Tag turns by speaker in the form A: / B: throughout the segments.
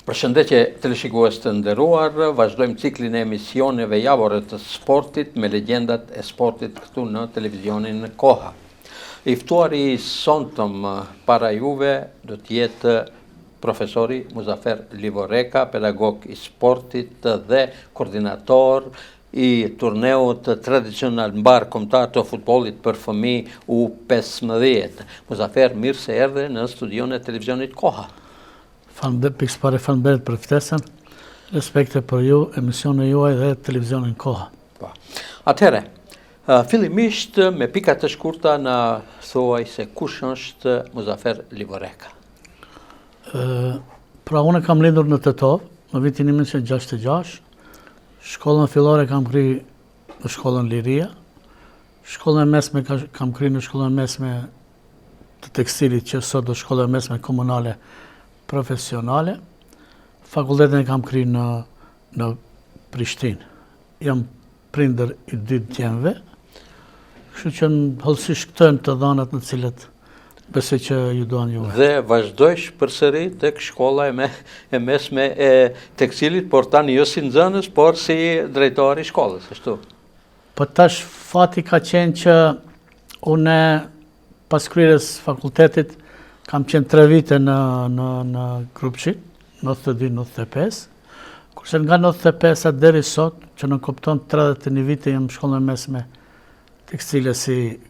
A: Përshëndetje të shikues të nderuar, vazhdojmë ciklin e emisioneve javore të sportit me legjendat e sportit këtu në televizionin Koha. I ftuari i sonëm para juve do të jetë profesori Muzafer Livoreka, pedagog i sportit dhe koordinator i turneut tradicional mbar kombëtar të futbollit për fëmijë U15. Muzafer, mirë se erdhe në studion e televizionit Koha.
B: Faleminderit për ftesën, respekte për ju, emisionin juaj dhe televizionin Koha.
A: Atëherë, fillimisht me pika të shkurta na thuaj se kush është Muzafer Livoreka.
B: Pra unë kam lindur në Tetov, në vitin 1966, shkollën fillore kam kry në shkollën Liria, shkollën mesme kam kry në shkollën mesme të tekstilit që sot do shkollën mesme komunale profesionale, fakultetin e kam kry në Prishtinë. Jam prindër i 2 djemve, kështu që në hollësisht këto janë të dhanat në cilët besoj që ju duan juve.
A: Dhe vazhdojsh përsëri tek shkolla e mesme e tekstilit, por tani jo si nxënës, por si drejtori i shkollës, ashtu.
B: Po tash fati ka qenë që unë pas kryerjes fakultetit kam qenë 3 vite në Krupçi, 92-95, kurse nga 95 deri sot, që në kupton 31 vite jam shkollën mesme tekstile si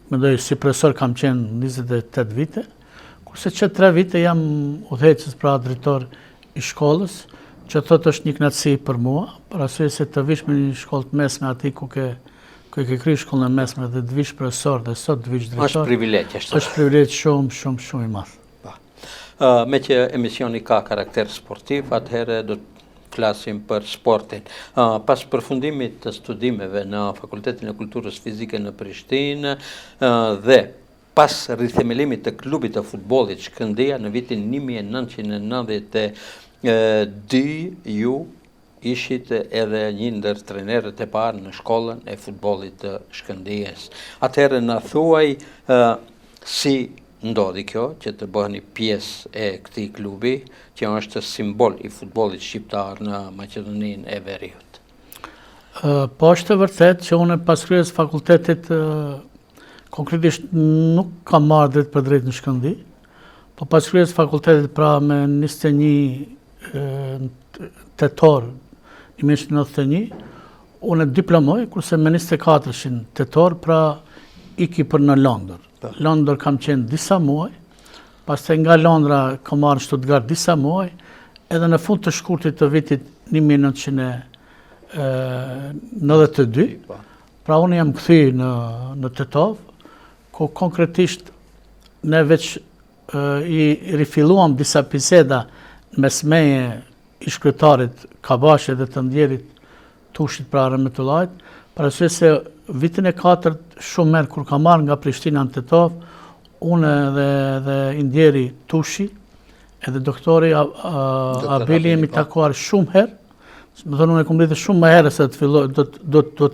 B: profesor kam qenë 28 vite, kurse që 3 vite jam udhëheqës pra drejtor i shkollës, që thot është një kënaqësi për mua, për arsye se të vish me një shkollë të mesme aty ku ke kry shkollën mesme dhe të vish profesor dhe sot të vish drejtor.
A: Është privilegj, ashtu.
B: Është privilegj shumë i madh.
A: Me që emisioni ka karakter sportiv, atëherë do të flasim për sportin. Pas përfundimit të studimeve në Fakultetin e Kulturës Fizike në Prishtinë dhe pas rithemelimit të klubit të futbollit Shkëndija në vitin 1992, ju ishit edhe një ndër trenerët e parë në shkollën e futbollit të Shkëndijës. Atëherë na thuaj si ndodhi kjo, që të bëheni pjesë e këtij klubi, që është simbol i futbollit shqiptar në Maqedoninë e Veriut.
B: Po është vërtet që unë pas kryerjes fakultetit konkretisht nuk kam marrë drejt për drejt në Shkëndi, po pas kryerjes fakultetit pra me 21 tetor 1991, unë diplomoj, kurse me 24 tetor pra iki për në Londër. Londër kam qenë disa muaj, pastaj nga Londra kam marrë në Stuttgart disa muaj, edhe në fund të shkurtit të vitit 1992, pra unë jam kthy në Tetov, ku konkretisht ne veç i rifilluam disa biseda mes meje i shkretarit Kabashe dhe të ndjerit Tushit pra Rahmetullahit, për arsye se vitin e 4 shumë merë kur ka marrë nga Prishtina në Tetov, unë dhe i ndjeri Tushi, edhe doktori Abeli jemi takuar shumë herë, më thonë unë e kom rritë shumë më herë se do të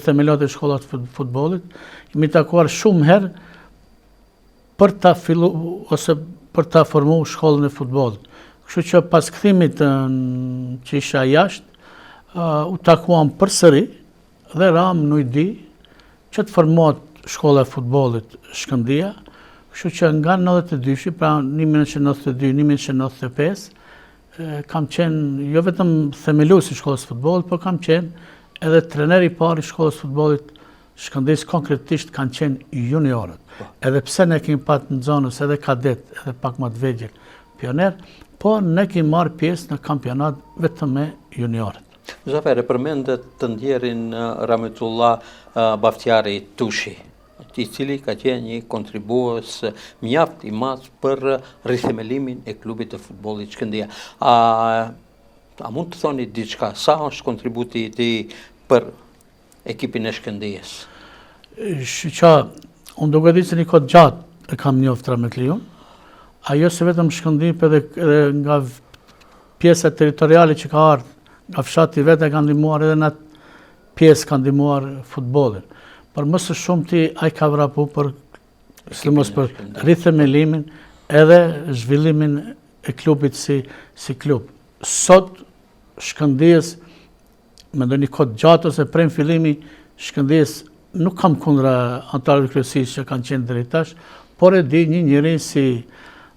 B: themelot e shkollat futbollit, jemi takuar shumë herë për ta fillu ose për ta formu shkollën e futbollit. Kështu që pas kthimit që isha jashtë, u takuam përsëri dhe ram në ujdi që të formohet shkolla e futbollit Shkëndija, kështu që nga 92, pra 1992-1995, kam qenë jo vetëm themeluesi i shkollës futbollit, por kam qenë edhe trener i parë i shkollës futbollit Shkëndijës, konkretisht kanë qenë juniorët. Edhe pse ne kemi pat në zonës edhe kadet, edhe pak më të vegjël pioner, po ne kemi marrë pjesë në kampionat vetëm me juniorët.
A: Muzafer, përmendet të ndjerin Rahmetullah Baftjari Tushi, i cili ka qenë një kontribues mjaft i madh për rithemelimin e klubit të futbollit Shkëndija. A mund të thoni diçka, sa është kontributi i tij për ekipin e Shkëndijës?
B: Unë duke ditë se një kohë gjatë e kam njoft Rahmetliun, ajo se vetëm Shkëndijë edhe nga pjesa territoriale që ka ardhur nga fshati vetë kanë ndihmuar edhe në atë pjesë kanë ndihmuar futbollin. Por më së shumti ai ka vrapu për rithemelimin edhe zhvillimin e klubit si klub. Sot Shkëndijës, me ndonjë kohë gjatë ose prej fillimi, Shkëndijës nuk kam kundra antarëve kryesisë që kanë qenë deri tash, por e di një njeri si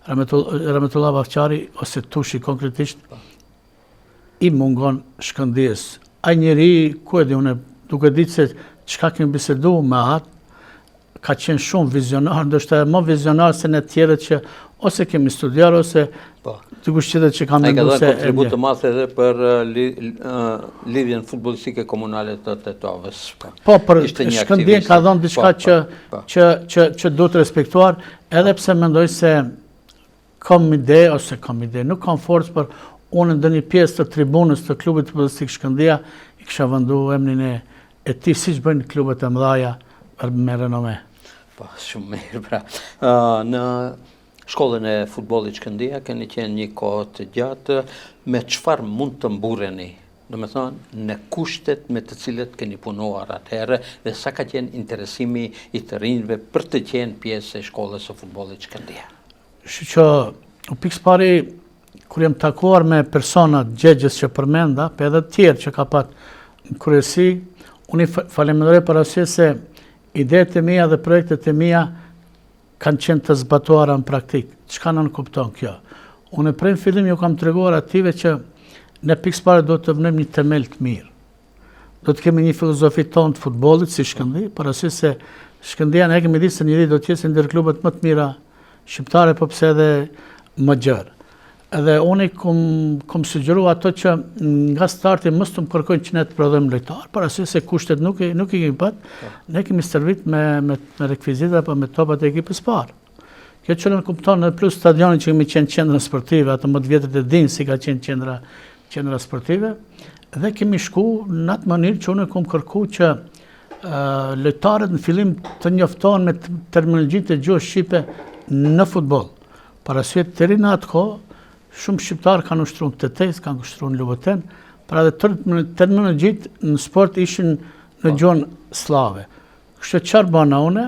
B: Rametullah Bafqari ose Tushi konkretisht i mungon Shkëndijës. Ai njeri, ku e di unë, duke ditë se çka kemi biseduar me atë, ka qenë shumë vizionar, ndoshta më vizionar se ne tjerët që ose kemi studiar ose dikush tjetër që ka menduar se
A: ai ka dhënë kontribut të madh edhe për lidhjen futbollistike komunale të Tetovës.
B: Po, për Shkëndijën ka dhënë diçka që duhet respektuar, edhe pse mendoj se kam ide, nuk kam forcë, për unë ndonjë pjesë të tribunës të klubit futbollistik Shkëndija i kisha venduar emrin e tij siç bëjnë klubet e mëdha me renome.
A: Po, shumë mirë, pra. Në shkollën e futbollit Shkëndija keni qenë një kohë të gjatë, me çfarë mund të mburreni? Do me thonë, në kushtet me të cilët keni punuar atëherë dhe sa ka qenë interesimi i të rinjve për të qenë pjesë e shkollës së futbollit Shkëndija?
B: Që u pikës pari, kur jem takuar me persona gjegjes që përmenda, për edhe tjerë që ka pat në kryesi, unë i faleminderoj për arsye se ideët e mia dhe projektet e mia kanë qenë të zbatuara në praktik. Çka nën kupton kjo? Unë prej fillim ju kam treguar ative që ne pikës pare do të vënojmë një temel të mirë. Do të kemi një filozofi tonë të futbollit si Shkëndija, për arsye se Shkëndija ne kemi ditë se njëri do të jetë ndër klubet më të mira shqiptare, po pse edhe më gjerë. Edhe unë kom sugjeru ato që nga starti mos të më kërkojnë që ne të prodhojmë lojtar, për arsye se kushtet nuk i kemi pat, ne kemi servit me rekvizita apo me topat e ekipës parë. Kjo që në kupton në plus stadionin që kemi qenë qendra sportive, ato më të vjetët e dinë si ka qenë qendra sportive, dhe kemi shku në atë mënyrë që unë kom kërku që lojtarët në fillim të njoftohen me terminologjitë e gjuhës shqipe në futboll. Për arsye të deri në atë kohë shumë shqiptarë kanë ushtruar në Tetes, kanë ushtruar në Luboten, pra dhe terminologjitë në sport ishin në gjuhën slave. Kështu çfarë bëna unë?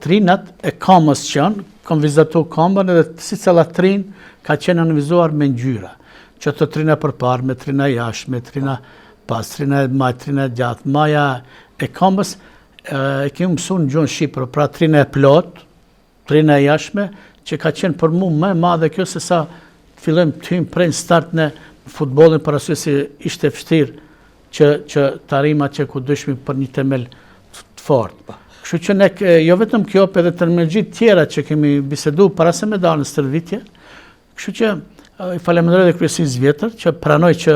B: Trinat e kamës që janë, kam vizatu kamën edhe si cila trin ka qenë analizuar me ngjyra. Që të trina përpar, me trina jashtë, me trina pas, trina e majtë, trina e gjatë, maja e kamës e kemi mësuar në gjuhën shqiptare, pra trina e plot, trina e jashtme, që ka qenë për mu më e madhe kjo se sa fillojmë të hyjmë prej start në futbollin, për arsye se ishte vështirë që të arrijmë atje ku dëshmi për një temel të fortë. Kështu që ne jo vetëm kjo, por edhe terminologji tjera që kemi biseduar para se me dalë në stërvitje. Kështu që i faleminderoj edhe kryesisë vjetër që pranoi që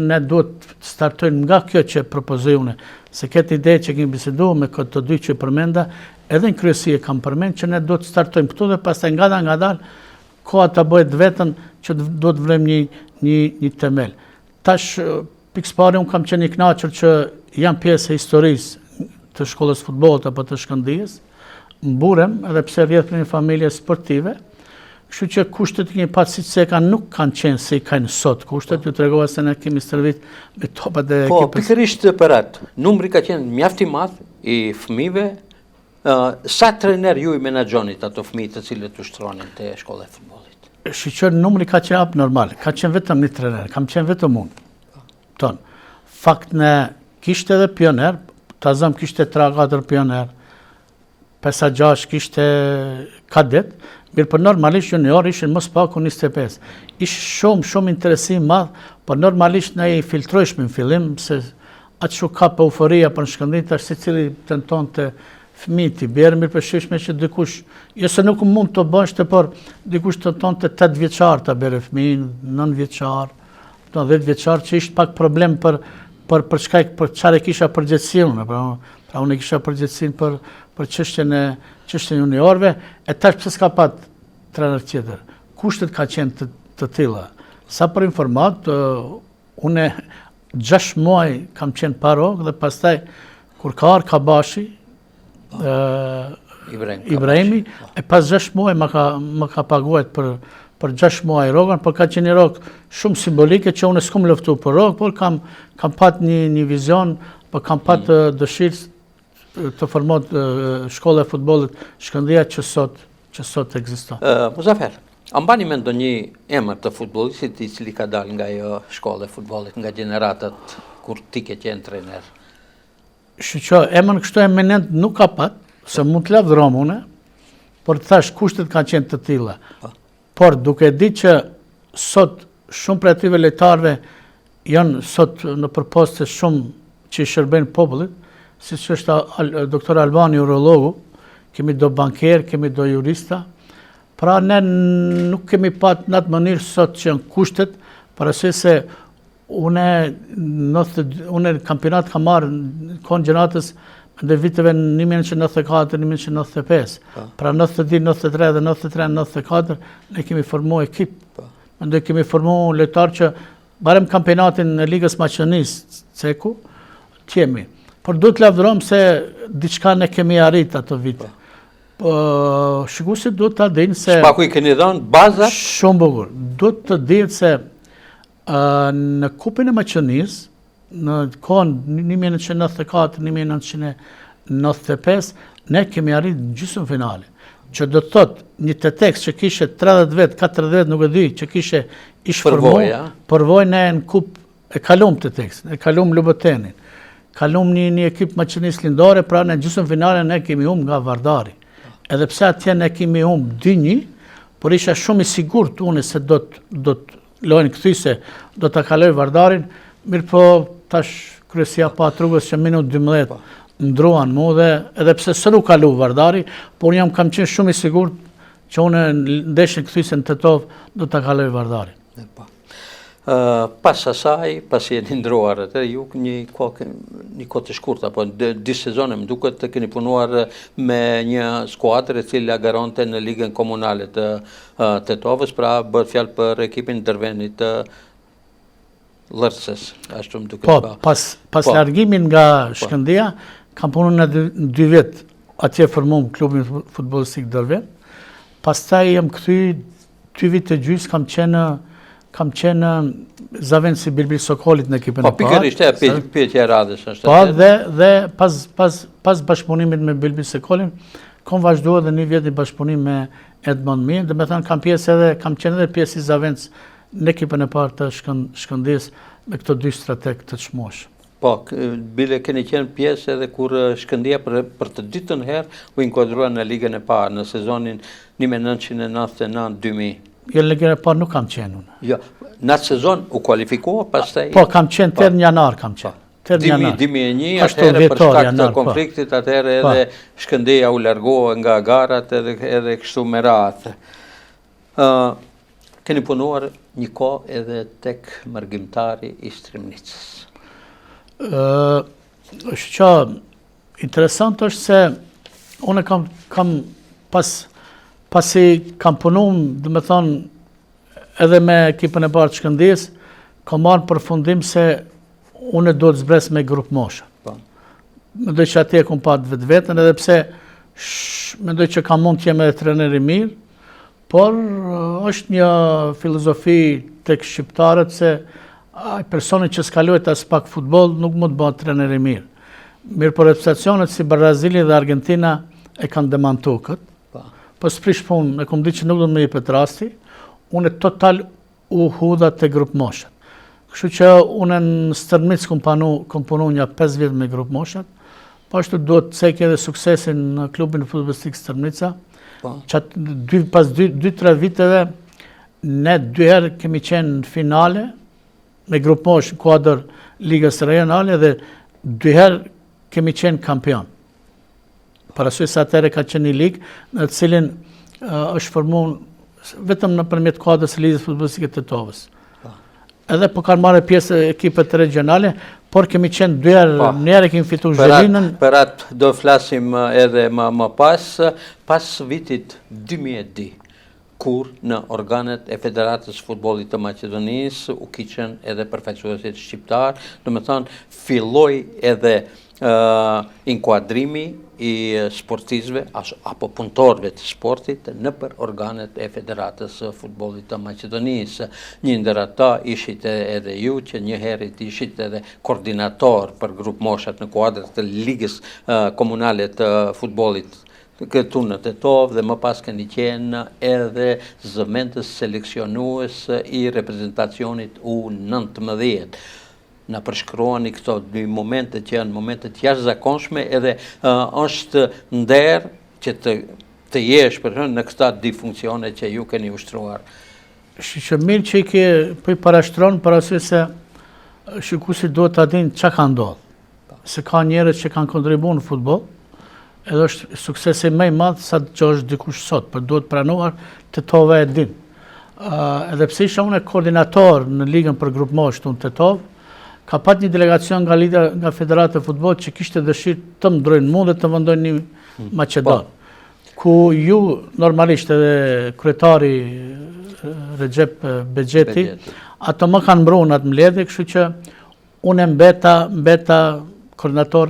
B: ne duhet të startojmë nga kjo që propozoj unë, se këtë ide që kemi biseduar me këto dy që përmenda, edhe në kryesi e kam përmend që ne duhet të startojmë këtu dhe pastaj ngadalë koha ta bëhet vetën që duhet të vlejmë një temel. Tash pikës pari unë kam qenë i kënaqur që jam pjesë e historisë të shkollës futbollit apo të Shkëndijës. Mburem edhe pse rrjedh në një familje sportive. Kështu që kushtet që kemi pasur siç se nuk kanë qenë si kanë sot. Kushtet ju tregova se ne kemi servit me topat e ekipës.
A: Po, pikërisht për atë, numri ka qenë mjaft i madh i fëmijëve. Sa trener ju i menaxhonit ato fëmijë të cilët ushtronin te shkolla e futbollit?
B: Shqyqër numri ka qenë abnormal, ka qenë vetëm një trener, kam qenë vetëm unë. Fakt në kishte edhe pioner, ta zëm kishte 3-4 pioner, 5-6 kishte kadet, mirë për normalisht junior ishin mos paku 25. Ishë shumë interesim madh, por normalisht ne i filtrojshme në fillim, se atë shu ka për euforia për në Shkëndijë, tash se cili tenton të fëmijë t'i bjerë, mirë përshishme që dikush, jo se nuk mund të bështe, por dikush tenton të 8 vjeçar të bjerë fëmijën, 9 vjeçar, 10 vjeçar, që ishte pak problem për çfarë kisha përgjegjësinë, pra unë kisha përgjegjësinë për çështjen juniorëve, e tash pse s'ka pat trener tjetër. Kushtet ka qenë të tilla. Sa për informat, unë 6 muaj kam qenë pa rrogë dhe pastaj kur ka ardhur Kabashi, Ibrahimi, e pas 6 muaj më ka paguajt për 6 muaj rrogën, por ka qenë një rrogë shumë simbolike që unë s'kam luftu për rrogë, por kam pat një vizion, por kam pat dëshirë të formohet shkolla e futbollit Shkëndija që sot që sot ekziston.
A: Muzafer, a mbani me ndonjë emër të futbollistit i cili ka dalë nga ajo shkolla e futbollit, nga gjeneratat kur ti ke qenë trajner?
B: Shqo, emër kështu eminent nuk ka pat, se mund të lavdërom une, por të thash kushtet kanë qenë të tilla. Por duke di që sot shumë për atyve lejtarve janë sot në përposte shumë që i shërbejnë popullit, si që është doktor Albani urologu, kemi do banker, kemi do jurista, pra ne nuk kemi pat në atë mënyrë sot që janë kushtet, për arsye se une kampionat ka marrë në kohën gjenatës dhe viteve 1994-1995. Pra 92, 93 dhe 93-94 ne kemi formu ekip. Ne kemi formu lojtar që barem kampionatin në Ligës Maqedonisë, ceku, t'jemi. Por duhet të lavdërom se diçka ne kemi arrit ato vite. Shikuesit duhet ta dinë se...
A: Shpaku i keni dhënë bazat?
B: Shumë bukur. Duhet të dinë se në Kupën e Maqedonisë, në kohën 1994-1995, ne kemi arrit në gjysmë finale. Që do të thot, një Tetex që kishe 30 vjet, 40 vjet, nuk e di, që kishe ish formu, përvoj ne në Kupë, e kalum Tetex, e kalum Lubotenin, kalum një ekip Maqedonisë Lindore, pra në gjysmë finale ne kemi nga Vardari. Edhe pse atje ne kemi 2-1, por isha shumë i sigurt unë se do të lojnë këthyse, do të kaloj Vardarin, mirë po tash kryesia pa rrugës që minut 12 ndruan mu dhe edhe pse së nuk kalu Vardari, por kam qenë shumë i sigurt që unë ndeshën këthyse në Tetov do të kaloj Vardarin.
A: Pas asaj, pas jeni ndruar atë, ju një kohë të shkurtë, apo dy sezone më duket të keni punuar me një skuadër e cila garonte në ligën komunale të Tetovës, pra bëhet fjalë për ekipin ndërvenit të Lërces, ashtu më duket.
B: Po, pas largimin nga Shkëndija, kam punu në 2 vjet, atje formum klubin futbollistik Dërven, pastaj jam kthy 2 vite e gjys, kam qenë Zavenci Bilbil Sokolit në ekipin e parë.
A: Po, pikërisht e pyetja e radhës është.
B: Po, dhe pas bashkëpunimit me Bilbil Sokolin, kam vazhduar edhe 1 vjet i bashkëpunim me Edmond Mir, dhe me thënë kam qenë edhe pjesë i Zavenc në ekipin e parë të Shkëndijës me këto 2 strateg të çmuar.
A: Po, bile keni qenë pjesë edhe kur Shkëndija për të dytën herë u inkuadrua në ligën e parë në sezonin 1999-2000.
B: Jo, në ligën e parë nuk kam qenë unë.
A: Jo, në atë sezon u kualifikua pastaj?
B: Po, kam qenë 8 janar kam qenë.
A: 2001, atëherë për shkak të konfliktit, atëherë edhe Shkëndija u largua nga garat edhe kështu me radhë. Keni punuar një kohë edhe tek mërgjimtari i Strymnicës.
B: Është që interesant është se unë kam pasi kam punu, dhe me thonë, edhe me ekipën e parë të Shkëndijës, kam marrë përfundim se unë do të zbres me grup mosha. Mendoj që atje kom patë vetën, edhe pse mendoj që kam mund të jem edhe trener i mirë, por është një filozofi tek shqiptarët se personi që s'kaluhet as pak futboll nuk mund të bëhet trener i mirë. Mirë, por reprezentacionet si Brazili dhe Argentina e kanë demantu këtë. Po s'prish punë, e kom di që nuk do të më jepet rasti, unë total u hudha te grup moshat. Kështu që unë në Strymicë kom punu një 5 vjet me grup moshat, po ashtu duhet të cekë edhe suksesin në klubin futbollistik Strymnica. Pas 2-3 viteve, ne 2 herë kemi qenë në finale, me grup mosh në kuadër Ligës Regionale, dhe 2 herë kemi qenë kampion. Parasysh se atëherë ka qenë një ligë në të cilin është formuar vetëm nëpërmjet kuadrës së Ligës Futbollistike të Tetovës. Edhe po kanë marrë pjesë ekipet regionale, por kemi qenë 2 herë, një herë kemi fituar Zhelinën.
A: Për atë do flasim edhe më pas vitit 2010, kur në organet e Federatës Futbollit të Maqedonisë u kiqen edhe përfaqësuesit shqiptar, do të thonë filloi edhe inkuadrimi i sportistëve apo punëtorëve të sportit në për organet e Federatës Futbollit të Maqedonisë. Një ndër ata ishit edhe ju, që një herët ishit edhe koordinator për grup moshat në kuadër të Ligës Komunale të Futbollit këtu në Tetov dhe më pas keni qenë edhe zëvendës seleksionues I reprezentacionit U19. Na përshkruani këto dy momente që janë momentet jashtëzakonshme edhe është nder që të jesh në këta dy funksione që ju keni ushtruar.
B: Që mirë që I ke për I parashtron për arsye se shikuesi duhet ta dinë çka ka ndodhur. Se ka njerëz që kanë kontribuar në futboll, edhe është suksesi më I madh sa që është dikush sot, por duhet pranuar Tetova e din. Edhe pse isha unë koordinator në ligën për grup moshë në Tetov, ka pat një delegacion nga Federata e Futbollit që kishte dëshirë të më ndrojnë mua dhe të vendojnë një Maqedon. Ku ju normalisht edhe kryetari Recep Bexheti, ato më kanë mbruar në atë mbledhje, kështu që unë mbeta koordinator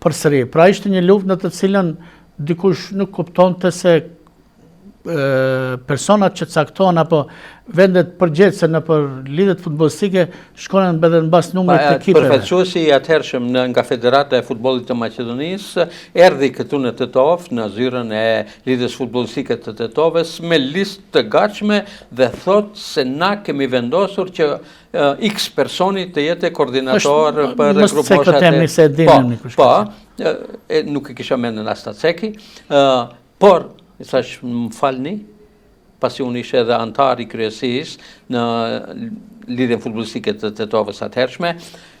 B: përsëri. Pra ishte një luftë në të cilën dikush nuk kuptonte se personat që caktohen apo vendet përgjithëse në për lidhjet futbollistike shkonin edhe mbas numrit të ekipeve.
A: Përfaqësuesi I atëhershëm nga Federata e Futbollit të Maqedonisë erdhi këtu në Tetov në zyrën e lidhjes futbollistike të Tetovës me listë të gatshme dhe thot se na kemi vendosur që X personi të jetë koordinator për grupmoshat. Po, nuk e kisha mendën as ta ceki, por I thash më falni, pasi unë ishe edhe antar I kryesisë në lidhjen futbollistike të Tetovës atëhershme,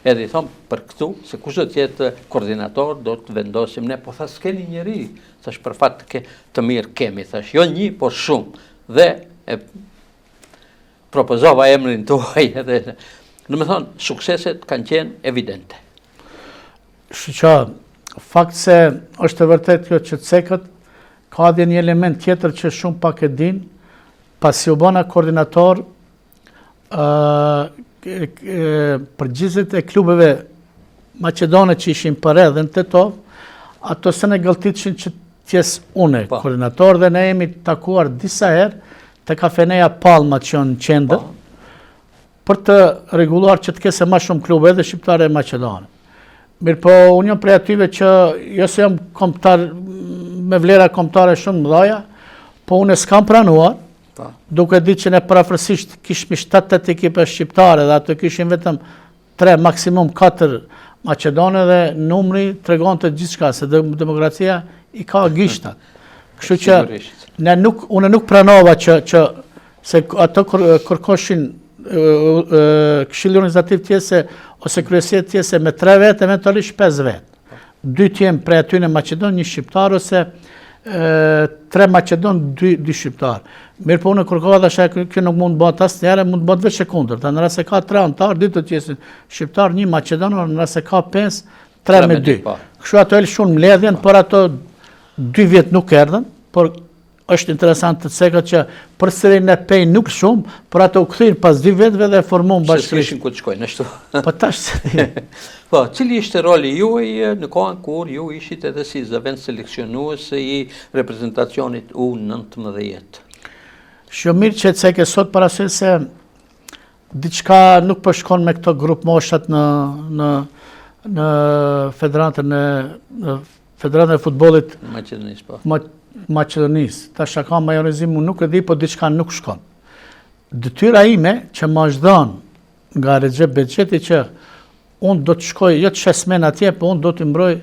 A: edhe I thom për këtu, se kush do të jetë koordinator, do të vendosim ne, po thash s'keni njeri, thash për fat të mirë kemi, thash jo një, por shumë, dhe propozova emrin tuaj edhe, do të thonë, sukseset kanë qenë evidente.
B: Shqa, fakt se është e vërtet kjo që cekët, ka dhe një element tjetër që shumë pak e din, pasi u bëna koordinator përgjithësit e klubeve maqedone që ishin për edhe në Tetov, ato se ne gëlltitshin që tjes une koordinator dhe ne jemi takuar disa herë të kafeneja Palma që janë në qendër, për të reguluar që të kese ma shumë klube edhe shqiptare e Maqedone. Mirë po, unë jam prej atyve që jo se jam kombëtar me vlera kombëtare shumë mëdhaja, po unë s'kam pranuar, duke ditë që ne parafërsisht kishmi 7-8 ekipe shqiptare dhe ato kishin vetëm 3, maksimum 4 Maqedone dhe numri tregonte gjithçka, se demokracia I ka gishtat. Kështu që unë nuk pranova që se ato kërkoshin Këshilli Organizativ tjese ose kryesia tjese me 3 vetë, eventualisht 5 vetë. 2 t'jem prej aty në Maqedon, 1 shqiptar ose 3 Maqedon, 2 shqiptar. Mirë po unë kërkova dhe shaj kjo nuk mund bëhet asë njëre, mund bëhet veç e kundër. Në rrasë ka 3 antar, 2 të tjesin shqiptar, 1 Maqedon, në rrasë ka 5, 3 me 2. Kështu ato e lëshun mbledhjen, por ato 2 vjetë nuk erdhen, por është interesant të cekat që përsëri ne pej nuk shumë, por ato u kthyn pas 2 vetëve dhe formon bashkërisht.
A: Se s'kishin ku të shkojnë, ashtu.
B: Po tash se
A: Po, cili ishte roli juaj në kohën kur ju ishit edhe si zëvendës seleksionues I reprezentacionit U19?
B: Shumë mirë që ceke sot parasysh se diçka nuk po shkon me këto grup moshat në Federatën e Futbollit
A: Maqedonisë, po.
B: Maqedonisë. Tash ka majorizim, nuk e di, po diçka nuk shkon. Detyra ime që më është dhënë nga Recep Bexheti që unë do të shkoj, jo të shesmen atje, po unë do të mbroj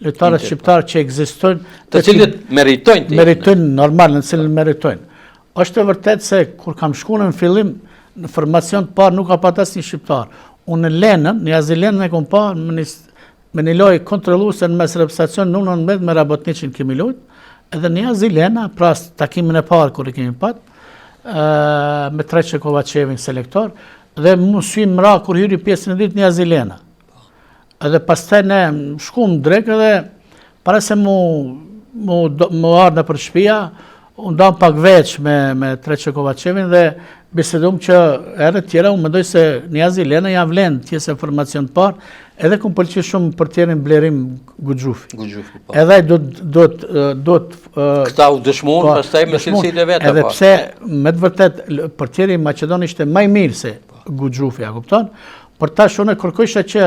B: lojtarët shqiptarë që ekzistojnë.
A: Të cilët meritojnë.
B: Meritojnë, normal, në cilën meritojnë. Është e vërtet se kur kam shku në fillim, në formacion të parë nuk ka pat asnjë shqiptar. Unë në Lenën, në Jazilenën e kom pa, me një lojë kontrolluese në mes reprezentacion, në 19 me Rabotniqin kemi lojt, edhe në Jazilena, pra takimin e parë kur e kemi pat, me Treqe Kovacevin selektor, dhe mu syim mra kur hyri pjesën e dytë në Jazilena. Edhe pastaj ne shkum drek edhe para se mu ardhë për shtëpia, unë dam pak veç me Treqe Kovacevin dhe bisedum që erë tjera unë mendoj se në Jazilena ja vlen tjesë e formacion të parë, edhe ku pëlqej shumë për tjerin Blerim Guxhufi.
A: Po.
B: Edhe do të
A: këta u dëshmuan pastaj me cilësitë e veta.
B: Edhe pse me të vërtet për tjerin Maqedon ishte më i mirë se Guxhufi, a kupton? Por tash unë kërkojsha që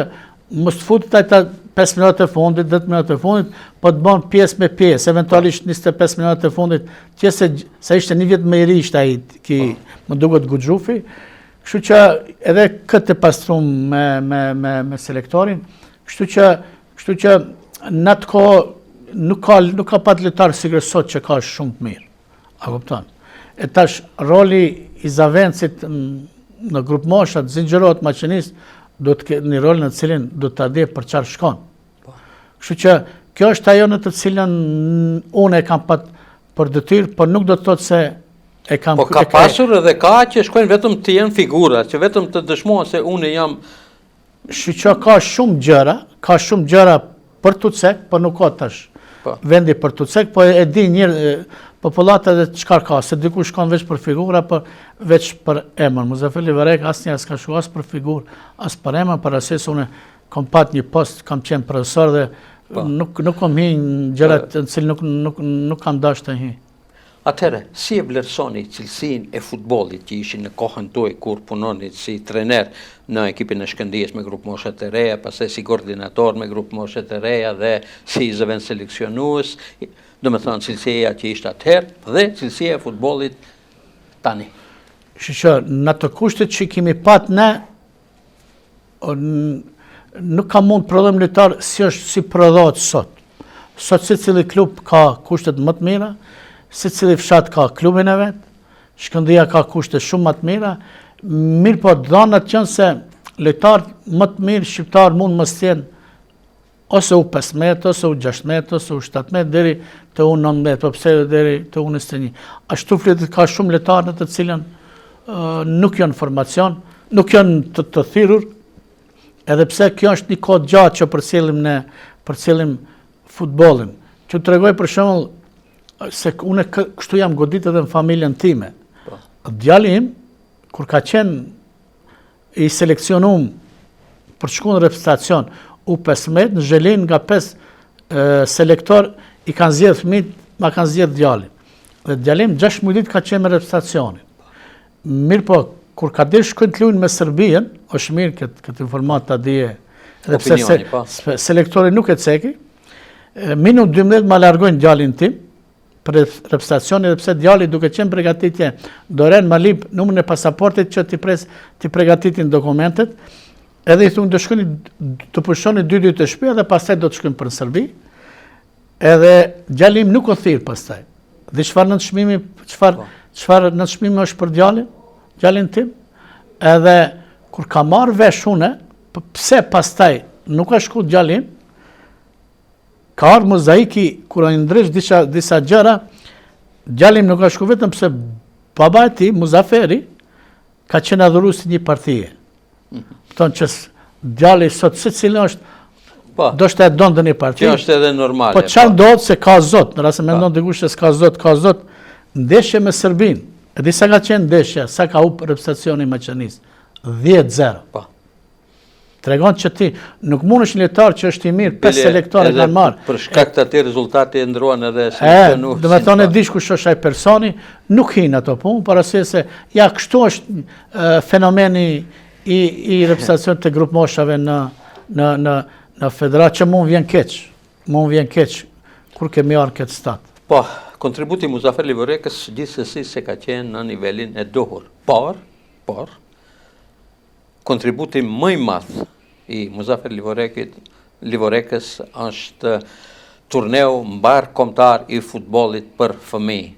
B: mos futet ata 5 minutat e fundit, 10 minutat e fundit, po të bën pjesë me pjesë, eventualisht 25 minutat e fundit, se ishte një vjet më i ri ishte ai, më duket Guxhufi, kështu që edhe këtë e pastrum me selektorin, kështu që në atë kohë nuk ka pat lojtar si sot që ka shumë të mirë. A kupton? E tash roli i Zavencit në grup moshat, zinxhirohet maqenis, do të ketë një rol në cilin do të adje për çfarë shkon. Kështu që kjo është ajo në të cilën unë e kam pat për detyrë, por nuk do të thotë se e kam.
A: Po ka pasur edhe ka që shkojnë vetëm të jenë figura, që vetëm të dëshmohen se unë jam.
B: Kështu që ka shumë gjëra për Tucek, por nuk ka tash vendi për Tucek, po e di njërë populata dhe çfarë ka, se diku shkon veç për figura, por veç për emër. Muzafer Livarek asnjëherë s'ka shkuar as për figurë, as për emër, për arsye se unë kam pat një post, kam qenë profesor dhe nuk kam hi në gjërat në cilë nuk kam dashur të hi.
A: Atëherë, si e vlerësoni cilësinë e futbollit që ishin në kohën tuaj kur punoni si trener në ekipin e Shkëndijës me grup moshat të reja, pastaj si koordinator me grup moshat të reja dhe si zëvendës seleksionues, domethënë cilësia që ishte atëherë dhe cilësia e futbollit tani.
B: Që në të kushtet që kemi pat ne, nuk ka mund prodhim lojtar si prodhohet sot. Sot si cili klub ka kushtet më të mira, si cili fshat ka klubin e vetë, Shkëndija ka kushtet shumë më të mira, mirë po dhanat qënë se lojtar më të mirë shqiptar mund mos tjenë ose u 15, ose u 16, ose u 17, deri të u 19, po pse deri të u 21. Ashtu fletet ka shumë lojtarë në të cilën nuk janë formacion, nuk janë të thirrur, edhe pse kjo është një kohë gjatë që përcjellim futbollin. Që të tregoj për shembull se unë kështu jam godit edhe në familjen time. Djali im, kur ka qenë i seleksionuar për të shkuar në reprezentacion U15 në Zhelin nga 5 selektor i kanë zgjedhur fëmijët, ma kanë zgjedhur djalin. Dhe djalim 16 ditë ka qenë me reprezentacionin. Mirë po, kur ka dhe shkojnë të luajnë me Serbien, është mirë këtë informat të dije, edhe pse selektori nuk e ceki, minut 12 ma largojnë djalin tim, për reprezentacionin, edhe pse djali duke qenë përgatitje, doren ma lip numrin e pasaportit që ti përgatitin dokumentet, edhe i thunë do shkoni të pushoni 2 ditë të shtëpi dhe pastaj do të shkojmë për në Serbi. Edhe djali im nuk o thirr pastaj. Dhe çfarë nënçmimi është për djalin tim? Edhe kur ka marrë vesh une, pse pastaj nuk ka shku djali im, ka ardhur mozaiki kur ai ndresh disa gjëra, djali im nuk ka shku vetëm pse baba e tij, Muzaferi, ka qenë adhurues i një partie. Tonë që djali sot secili është, do shte e donë dhe një parti.
A: Kjo është edhe normale.
B: Po çfarë ndodh se ka zot, në rrasë me ndonë dikush se ka zot, ndeshje me Serbin, e di sa ka qenë ndeshja, sa ka up reprezentacioni Maqenisë, 10-0. Tregon që ti nuk mund është një lojtar që është i mirë, 5 selektorë kanë marrë.
A: Për shkak të atij rezultati e ndruan edhe seleksionues.
B: Do të thonë dish kush është ai personi, nuk hin ato punë, por arsye se ja kështu është fenomeni i reprezentacionit të grup moshave në federat që mund vjen keq, kur kemi arë këtë stat.
A: Po, kontributi Muzafer Livarekës gjithsesi se ka qenë në nivelin e duhur. Por, kontributi më i madh i Muzafer Livarekës është turneu mbar kombëtar i futbollit për fëmijë,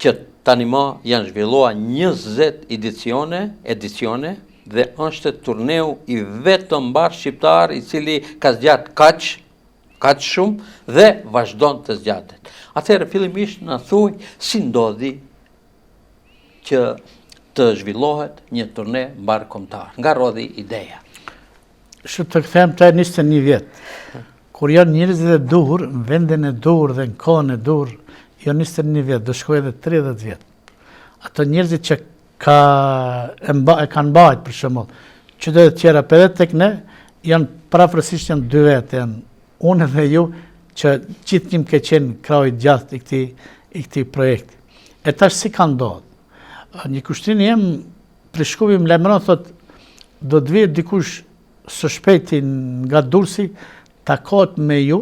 A: që tani më janë zhvilluar 20 edicione dhe është turneu i vetëm mbar shqiptar i cili ka zgjat kaq shumë dhe vazhdon të zgjatet. Atëherë fillimisht na thuaj si ndodhi që të zhvillohet një turne mbar kombëtar. Nga rodhi ideja?
B: Të kthem të 21 vjet. Kur janë njerëzit e duhur, në vendin e duhur dhe në kohën e duhur, janë 21 vjet, do shkoj edhe 30 vjet. Ato njerëzit që kanë mbajt për shembull, qytetet tjera për edhe tek ne, janë parafrasisht janë 2 vjet, janë unë dhe ju, që gjithnjë ke qenë krau i gjatë i këtij projekti. E tash si ka ndodhur? Një kushtrin jem për shkupi më lajmëron, thot, do të vijë dikush së shpejti nga Durrësi takohet me ju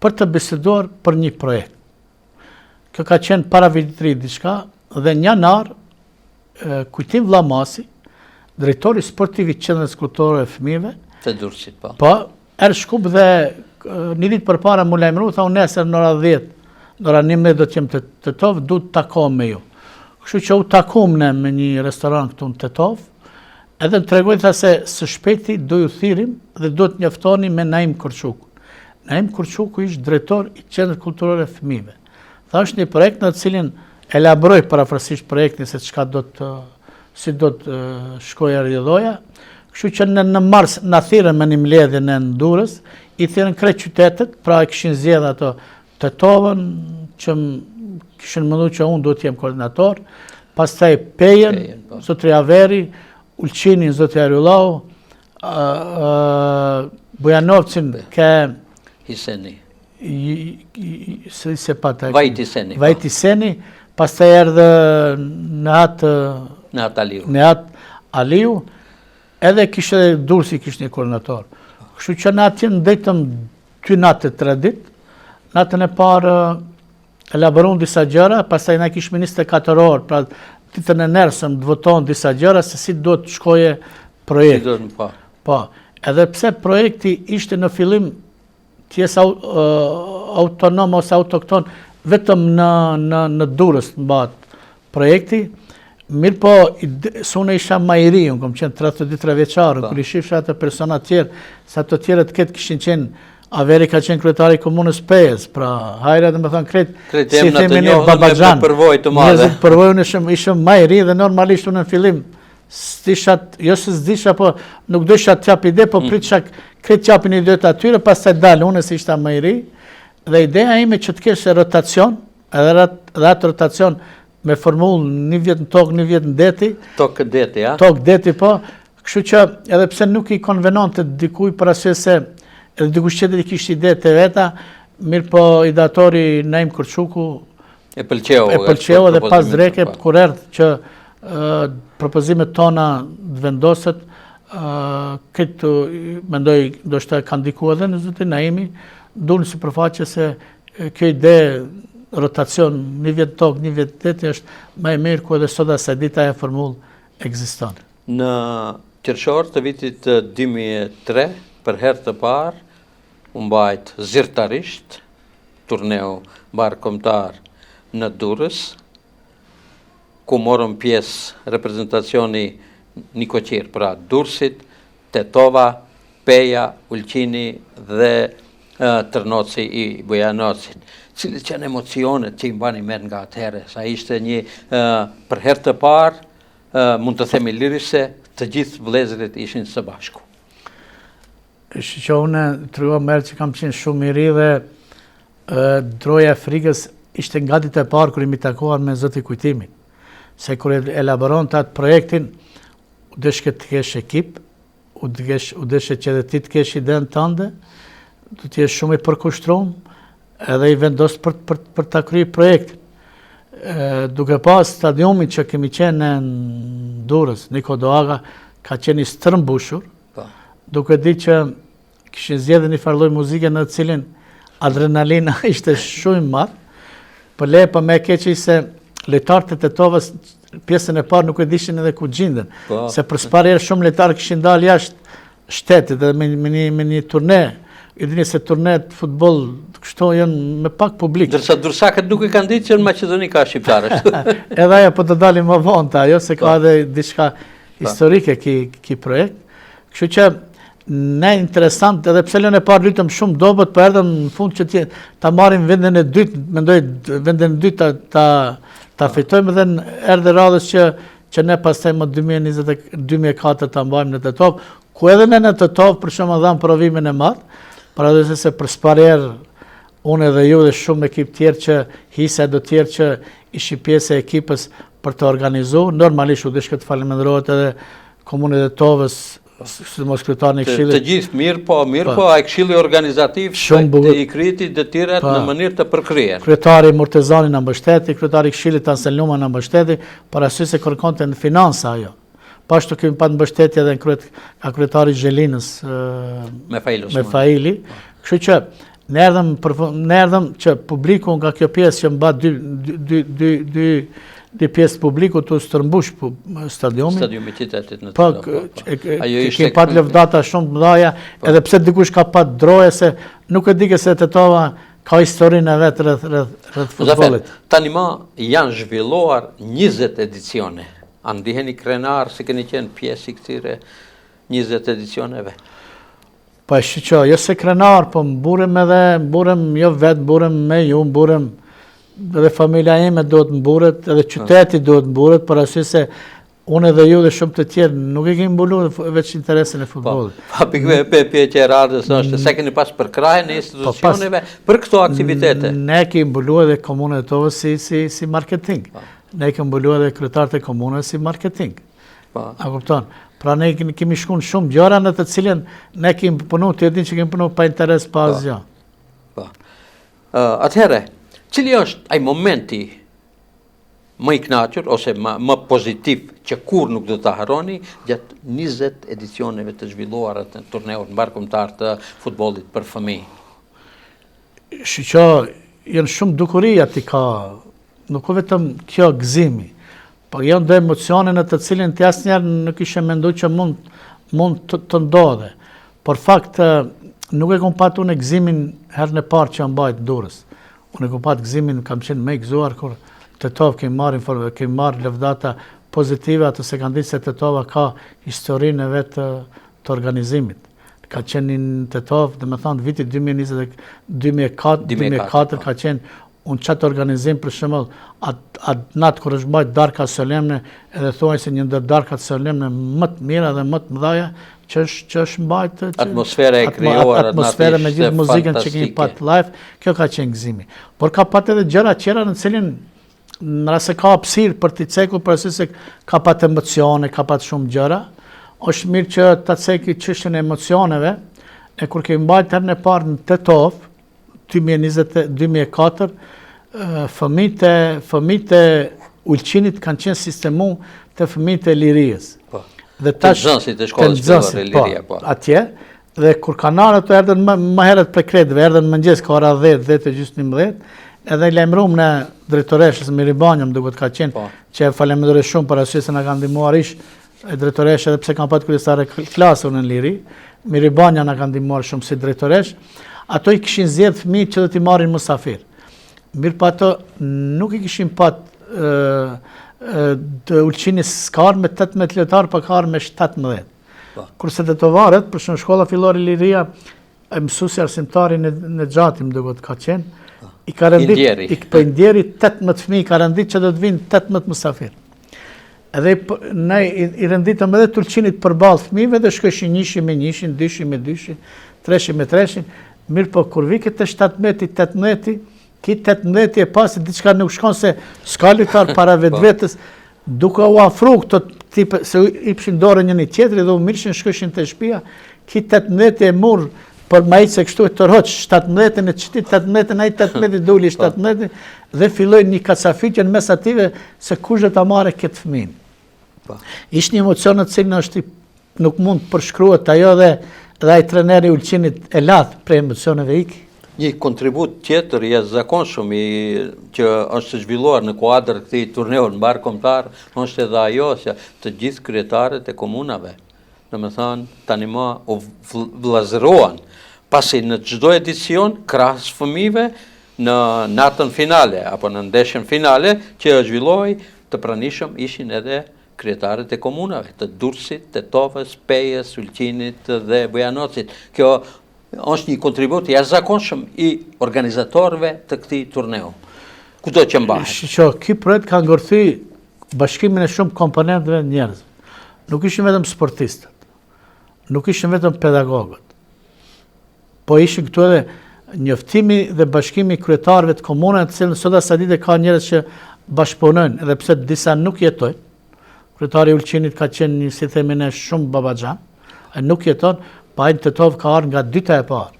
B: për të biseduar për një projekt. Kjo ka qenë para vitit ri diçka dhe në janar Kujtim Vllamasi, drejtori sportiv i Qendrës Kulturore e Fëmijëve
A: të Durrësit, po.
B: Po, erë shkup dhe një ditë përpara mu lajmëru, tha unë nesër në ora 10, në ora 11 do të jem të Tetov, du të takohem me ju. Kështu që u takuam ne me një restoran këtu në Tetov, edhe të tregoj tha se së shpejti do ju thirim dhe do të njoftoni me Naim Kurçuku. Naim Kurçuku ishte drejtor i Qendrës Kulturore e Fëmijëve. Tha është një projekt në të cilin elaboroj parafrasisht projektin se si do të shkojë rrjedhoja. Kështu që në mars na thirrën me një mbledhje në Durrës, i thirrën krejt qytetet, pra e kishin zgjedhur ato Tetovën, që kishin menduar që unë duhet të jem koordinator, pastaj Pejën, zotri Averi, Ulqinin, zotri Arullau, Bujanovcin ke
A: Hiseni.
B: Vajt Hiseni, pastaj erdhe Nehat Aliu, edhe kishte Durrësi kishte një koordinator. Kështu që në atje ndetëm 2 natë 3 ditë. Natën e parë elaboruan disa gjëra, pastaj na kishte 24 orë, pra ditën e nesërm të votohen disa gjëra se si duhet të shkoje projekti. Po, edhe pse projekti ishte në fillim tjesë autonom ose autokton, vetëm në Durrës mbahet projekti, mirë po, sune isha ma i ri, unë kom qenë 33 vjeçarë, kër i shifsha atë persona tjerë, sa të tjerët këtë kishin qenë, Averi ka qenë kryetari i komunës Pejës, pra hajra dhe me thonë kretë, si themi një Babaxhan, njëzit përvoj, unë ishëm ma i ri dhe normalisht unë në fillim, jo se s'disha, po nuk dësha t'jap ide, po pritësha kretë t'japin ide të atyre, pas të dalë, unë se ishta ma i ri, dhe ideja ime që të keshe rotacion, edhe atë rotacion me formull një vjet në tokë, një vjet në deti.
A: Tokë deti, ja?
B: Tokë deti, po. Kështu që edhe pse nuk i konvenon të dikuj për arsye se edhe dikush qëtër i kishtë ide të veta, mirë po i datori Naim Kurçuku
A: e pëlqeu
B: edhe pas dreke kur erdhë që propozimet tona të vendoset, këtë mendoj do shta kanë diku edhe në zotin Naimi, dunë si përfaqe se kjo ide rotacion, një vjet tokë, një vjet deti është më e mirë ku edhe sot asaj dita e formull ekziston.
A: Në qershor të vitit 2003, për herë të parë, u mbajt zyrtarisht turneu bashkëkombëtar në Durrës, ku morën pjesë reprezentacioni Nikoqir, pra Durrësit, Tetova, Peja, Ulqini dhe Tërnoci i Bujanocit. Cilit janë emocionet që i mbani mend nga atëherë, sa ishte një për herë të parë, mund të themi lirisht se të gjithë vëllezërit ishin së bashku.
B: Që unë trua merë që kam qenë shumë i ri dhe droja e frikës ishte nga ditë e parë kër i mi takuar me zoti Kujtimit. Se kër elaboron të atë projektin, u deshke të kesh ekip, u deshke që edhe ti të kesh idenë tënde, du t'jesh shumë i përkushtrum, edhe i vendos për të kryi projektin. Duke pas stadiumin që kemi qenë në Durrës, Niko Doaga, ka qenë i stërmbushur, duke di që kishin zgjedhur një farloj muzike në cilin adrenalina ishte shumë madh, për le pa me keqi se lojtarët e Tetovës pjesën e parë nuk e dishin edhe ku gjenden, se për s'pari shumë lojtarë kishin dalë jashtë shtetit dhe me një turne. I dini se turnet futbol kështu janë me pak publik.
A: Dërsa dursakët nuk i kanë ditë që në Maqedoni ka shqiptarë.
B: Edhe ajo po të dalim më vonë ta, jo se ka edhe diçka historike ki projekt. Kështu që ne interesant, edhe pse lënë e parë lutëm shumë dobët, po erdhëm në fund që ta marrim vendin e dytë, mendoj vendin e dytë ta fitojmë dhe erdhe radhës që ne pastaj më 2004 ta mbajmë në Tetov, ku edhe në Tetov për shkak dham provimin e madh. Para dhe se për sparjer, unë edhe ju dhe shumë ekip tjerë që hisa do tjerë që ishi pjesë e ekipës për të organizu, normalisht u dishke të falemendrohet edhe komunit e Tovës, së mos kryetar në këshillit.
A: Të gjithë mirë po, a këshilli organizativ i kriti dhe tjeret në mënyrë të përkryer.
B: Kryetari Murtezani në mbështeti, kryetari këshillit Anselnuma në mbështeti, për arsye se kërkonte në finansa ajo. Pashtu kemi pat mbështetje edhe nga kryetari i Zhelinës me Faili. Kështu që ne erdhëm që publiku nga kjo pjesë që mba dy pjesë publiku të stërmbush stadiumin.
A: Stadiumi qytetit në
B: Po, kemi pat lëvdata shumë të mëdha, edhe pse dikush ka pat droje se nuk e di se Tetova ka historinë e vetë rreth futbollit.
A: Tani më janë zhvilluar 20 edicione. A ndiheni krenar se keni qenë pjesë i këtyre 20 edicioneve?
B: Po shqo, jo se krenar, po mburem jo vetë, mburem me ju, mburem edhe familja ime duhet mburet, edhe qyteti duhet mburet, për arsye se unë edhe ju dhe shumë të tjerë nuk e kemi mbulu veç interesin e futbollit.
A: Pa pikë që radhës është, se keni pas përkrajën e institucioneve për këto aktivitete?
B: Ne kemi mbulu edhe komunën e Tovës si marketing. Ne kemi mbulu edhe kryetarët e komunës si marketing. A kupton? Pra ne kemi shkuar shumë gjëra në të cilën ne kemi punu, të din që kemi punu pa interes pa asgjë.
A: Atëherë, cili është ai momenti më i kënaqur ose më pozitiv që kur nuk do ta harroni gjatë 20 edicioneve të zhvilluara të turneut mbarkumtar të futbollit për fëmijë?
B: Shqo, janë shumë dukuria ti ka, nuk o vetëm kjo gëzimi, po janë dhe emocione në të cilin të asnjëherë nuk ishe mendu që mund të ndodhe. Por fakt, nuk e kom pat unë gëzimin herën e parë që mbajt Durrës. Unë e kom pat gëzimin, kam qenë me i gëzuar kur Tetovë kemi marrë lëvdata pozitive, atë se kanë ditë se Tetova ka historinë e vetë të organizimit. Ka qenë në Tetovë, dhe me thonë, viti 2004 ka qenë unë qatë organizim për shembull atë natë kur është mbajt darka solemne, edhe thuaj se një ndër darkat solemne më të mira dhe më të mëdhaja që është mbajt
A: atmosfera e krijuar,
B: atmosfera me gjithë muzikën që kemi pat live, kjo ka qenë gëzimi. Por ka pat edhe gjëra tjera në cilin në rase ka hapësirë për t'i ceku, për arsye se ka pat emocione, ka pat shumë gjëra, është mirë që ta ceki çështjen e emocioneve, e kur kemi mbajt herën e parë në Tetovë 2004, fëmijët e Ulqinit kanë qenë sistemu të fëmijët e Lirijës.
A: Të nxënësit e shkollës fillore e Liria.
B: Atje, dhe kur kanarët të erdhen më herët për kretëve, erdhen mëngjes ka ora 10:11, edhe lajmëruam në drejtoreshës Miribanjëm, duket ka qenë, që e falenderoj shumë për arsye se na kanë ndihmuar ish e drejtoreshë, edhe pse kanë pat kryesare klasë në Liri, Miribanja na kanë ndihmuar shumë si drejtoresh. Ato i kishin zgjedh fëmijët që do t'i marrin musafir. Mirë pa ato nuk i kishin pat të Ulqini s'kar me 18 lojtar, pa kar me 17. Kurse Tetovarët, për shumë shkolla fillore Liria, mësuesi arsimtari në Xhatim duket ka qenë, i ka rendit për Indjeri 18 fëmijë ka rendit që do të vinë 18 musafir. Edhe ne i renditëm edhe të Ulqinit përballë fëmijëve dhe shkojshin njëshin me njëshin, dyshin me dyshin, treshin me treshin. Mirë po, kur vi këtë 17-18, ki 18 e pasi diçka nuk shkon se s'ka lojtar para vetës, duke u afru këto tipe, se i pshin dorë një tjetri dhe u mirshin shkëshin të shtëpia, ki 18 e murë për ma i se kështu e tërhoq 17 e qëti 18, a i 18 duli 17 dhe filloj një kacafitjen mes ative se kush dhe ta mare këtë fëmin. Ishtë një emocionet cilë është nuk mund të përshkruat ajo dhe ai treneri Ulqinit e lath prej emocioneve iki.
A: Një kontribut tjetër i jashtëzakonshëm që është zhvilluar në kuadër këtij turneu mbarkombëtar, është edhe ajo se të gjithë kryetarët e komunave, domethënë tani më u vëllazëruan, pasi në çdo edicion krahas fëmijëve në natën finale apo në ndeshjen finale që zhvillohej, të pranishëm ishin edhe kryetarët e komunave, të Durrësit, Tetovës, Pejës, Ulqinit dhe Bujanocit. Kjo është një kontribut jashtëzakonshëm i organizatorëve të këtij turneu. Kudo që mbahet.
B: Ky projekt ka ngërthy bashkimin e shumë komponentëve njerëz. Nuk ishin vetëm sportistët, nuk ishin vetëm pedagogët, po ishin këtu edhe njoftimi dhe bashkimi i kryetarëve të komunave, të cilën sot asaj dite ka njerëz që bashkëpunojnë, edhe pse disa nuk jetojnë. Kryetari i Ulqinit ka qenë një, si themi ne, shumë babaxhan, nuk jeton, pa ai Tetovë ka ardhur nga dyta e parë.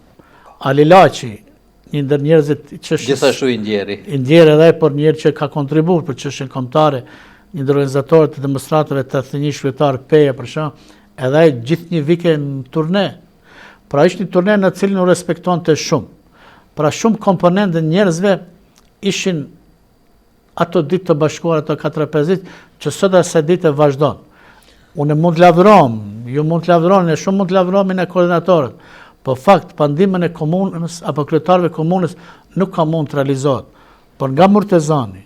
B: Ali Laçi, një ndër njerëzit që
A: gjithashtu Indjeri.
B: Indjeri edhe por njerëz që ka kontribuar për çështjen kombëtare një ndër organizatorët e demonstratave të thënjë shqiptar Peja për shkak, edhe ai gjithë një vike në turne. Pra ishte një turne në cilin u respektonte shumë. Pra shumë komponentë njerëzve ishin ato ditë të bashkuara ato 4-5 ditë që sot asaj ditë vazhdon. Unë mund të lavdërom, ju mund të lavdëroni, ne shumë mund të lavdërojmë në koordinatorët. Po fakt, pa ndihmën e komunës apo kryetarëve komunës nuk ka mund të realizohet. Por nga Murtezani,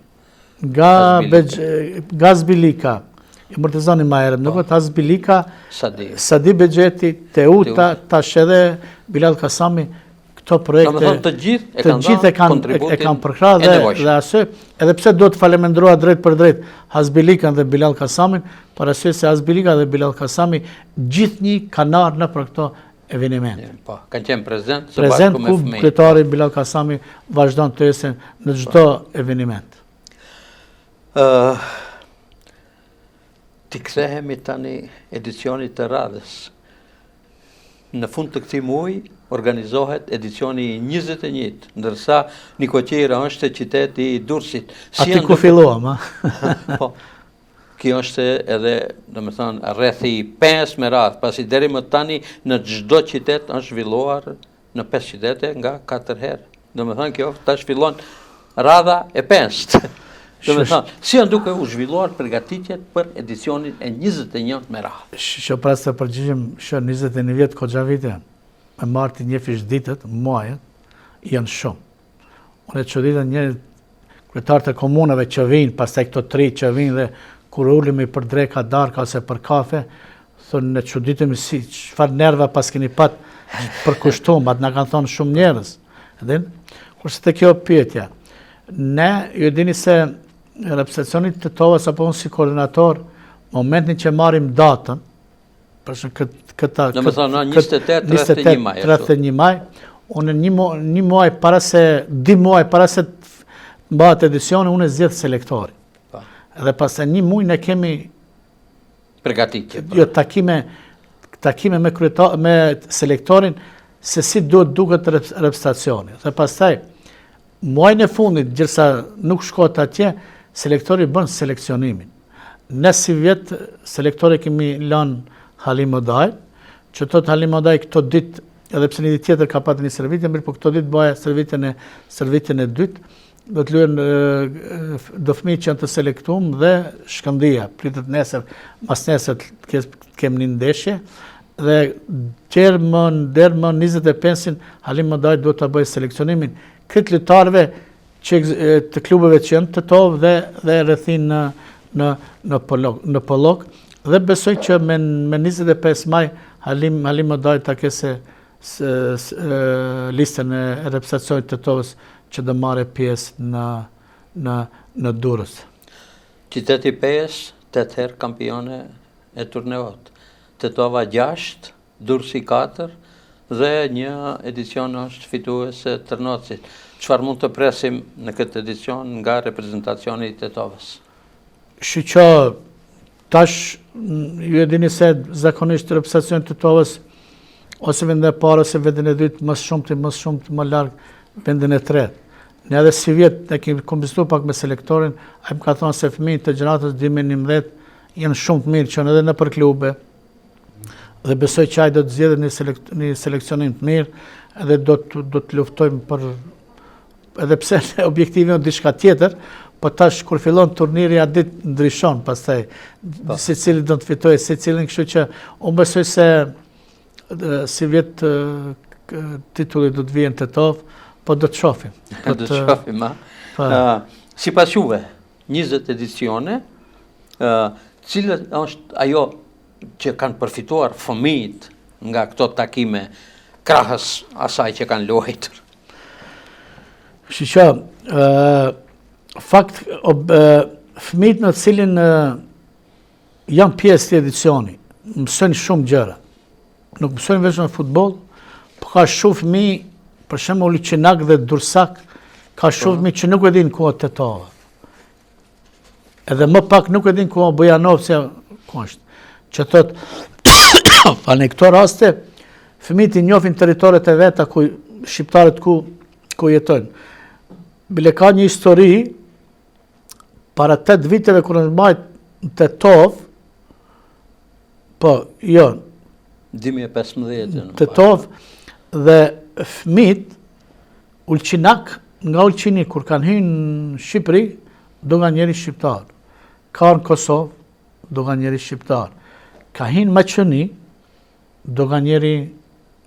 B: nga Zbilika, Murtezani më herët, nuk ta Zbilika, Sadi Bexheti, Teuta, tash edhe Bilal Kasami, këto projekte
A: të gjithë
B: e kanë përkrahë dhe arsye, edhe pse do të falenderoj drejt për drejt Hazbilikën dhe Bilal Kasamin, për arsye se Hazbilika dhe Bilal Kasami gjithnjë kanë ardhur në për këto evenimente.
A: Po, kanë qenë prezent
B: ku kryetari Bilal Kasami vazhdon të ecën në çdo eveniment.
A: Ti kthehemi tani edicionit të radhës. Në fund të këtij muaji organizohet edicioni 21, ndërsa Nikoqira është qyteti i Durrësit.
B: Aty ku filluam,
A: Po. Kjo është edhe, domethënë, rreth 5 me radhë, pasi deri më tani në çdo qytet është zhvilluar në 5 qytete nga 4 herë. Domethënë kjo tash fillon radha e 5. Domethënë, si janë duke u zhvilluar përgatitjet për edicionin e 21 me radhë.
B: Që pra se përgjigjem, 21 vjet koxha vite, me marti një fish ditët, muajet, janë shumë. Unë e çuditem një kryetarët e komunave që vinë, pastaj këto 3 që vinë dhe kur ulemi për dreka darka ose për kafe, thonë ne çuditemi si çfarë nerva pas keni pat për kushtum, atë na kanë thonë shumë njerëz. Edhe kurse te kjo pyetja, ne ju dini se reprezentacionit të tovës apo unë si koordinator, momentin që marrim datën, përshën këta...
A: Në më thonë, 28-31 maj.
B: 31 maj, unë një muaj para se, 2 muaj para se të mbahet edicioni, unë e zgjedh selektori. Edhe pas e një muaj ne kemi...
A: Përgatitje.
B: Jo, takime me selektorin, se si duket reprezentacioni. Dhe pastaj, muajin e fundit, gjithsa nuk shkot atje, selektori bën seleksionimin. Ne si vjet, selektori kemi lanë Halim Odaj, që tot Halim Odaj këto ditë, edhe pse një ditë tjetër ka patë një servitje, mirë po këto ditë bëja servitjen e dytë, do të luajnë do fëmijë që janë të selektuar dhe Shkëndija, pritet nesër, mas nesër kemi një ndeshje, dhe deri më 25-in Halim Odaj do ta bëjë seleksionimin këtë lojtarëve të klubeve që janë të tovë dhe rrethin në Pollok, dhe besoj që me 25 maj Halim Odaj ta kese listën e reprezentacionit të tovës që do marrë pjesë në Durrës.
A: Qyteti 5, 8 herë kampione e turneut. Tetova 6, Durrësi 4 dhe një edicion është fituese Tërnocit. Çfarë mund të presim në këtë edicion nga reprezentacioni i Tetovës?
B: Shqyqa, tash ju e dini se zakonisht reprezentacioni i Tetovës ose vendin e parë ose vendin e dytë, më shumë më larg vendin e tretë. Ne edhe si vjet ne kemi konsultuar pak me selektorin, ai më ka thënë se fëmijët të gjeneratës 2019 janë shumë të mirë që janë edhe në për klube. Dhe besoj që ai do të zgjedhë një seleksionim të mirë, edhe do të luftojmë për edhe pse objektivi është diçka tjetër, po tash kur fillon turniri atë ditë ndryshon, pastaj secili do të fitojë secilin, kështu që unë besoj se si vjet titulli do të vijë në Tetov, po do të shohim.
A: Do të shohim, sipas juve, 20 edicione, cila është ajo që kanë përfituar fëmijët nga këto takime krahas asaj që kanë luajtur?
B: Shqyqa, fakt, fëmijët në cilin janë pjesë të edicioni, mësojnë shumë gjëra. Nuk mësojnë veç në futbol, po ka shumë fëmijë, për shembull Liçenak dhe Dursak, ka shumë fëmijë që nuk e dinë ku është Tetova. Edhe më pak nuk e dinë ku është Bujanovci, ku është. Që thot, në këto raste, fëmijët i njohin territoret e veta ku shqiptarët ku jetojnë. Bile ka një histori, para 8 viteve kur është mbajt në Tetov, po, jo,
A: 2015
B: Tetov dhe fëmit, ulqinak nga ulqini, kur kanë hynë në Shqipëri, do nga njeri shqiptar. Ka në Kosovë, do nga njeri shqiptar. Ka hynë Maqedoni, do nga njeri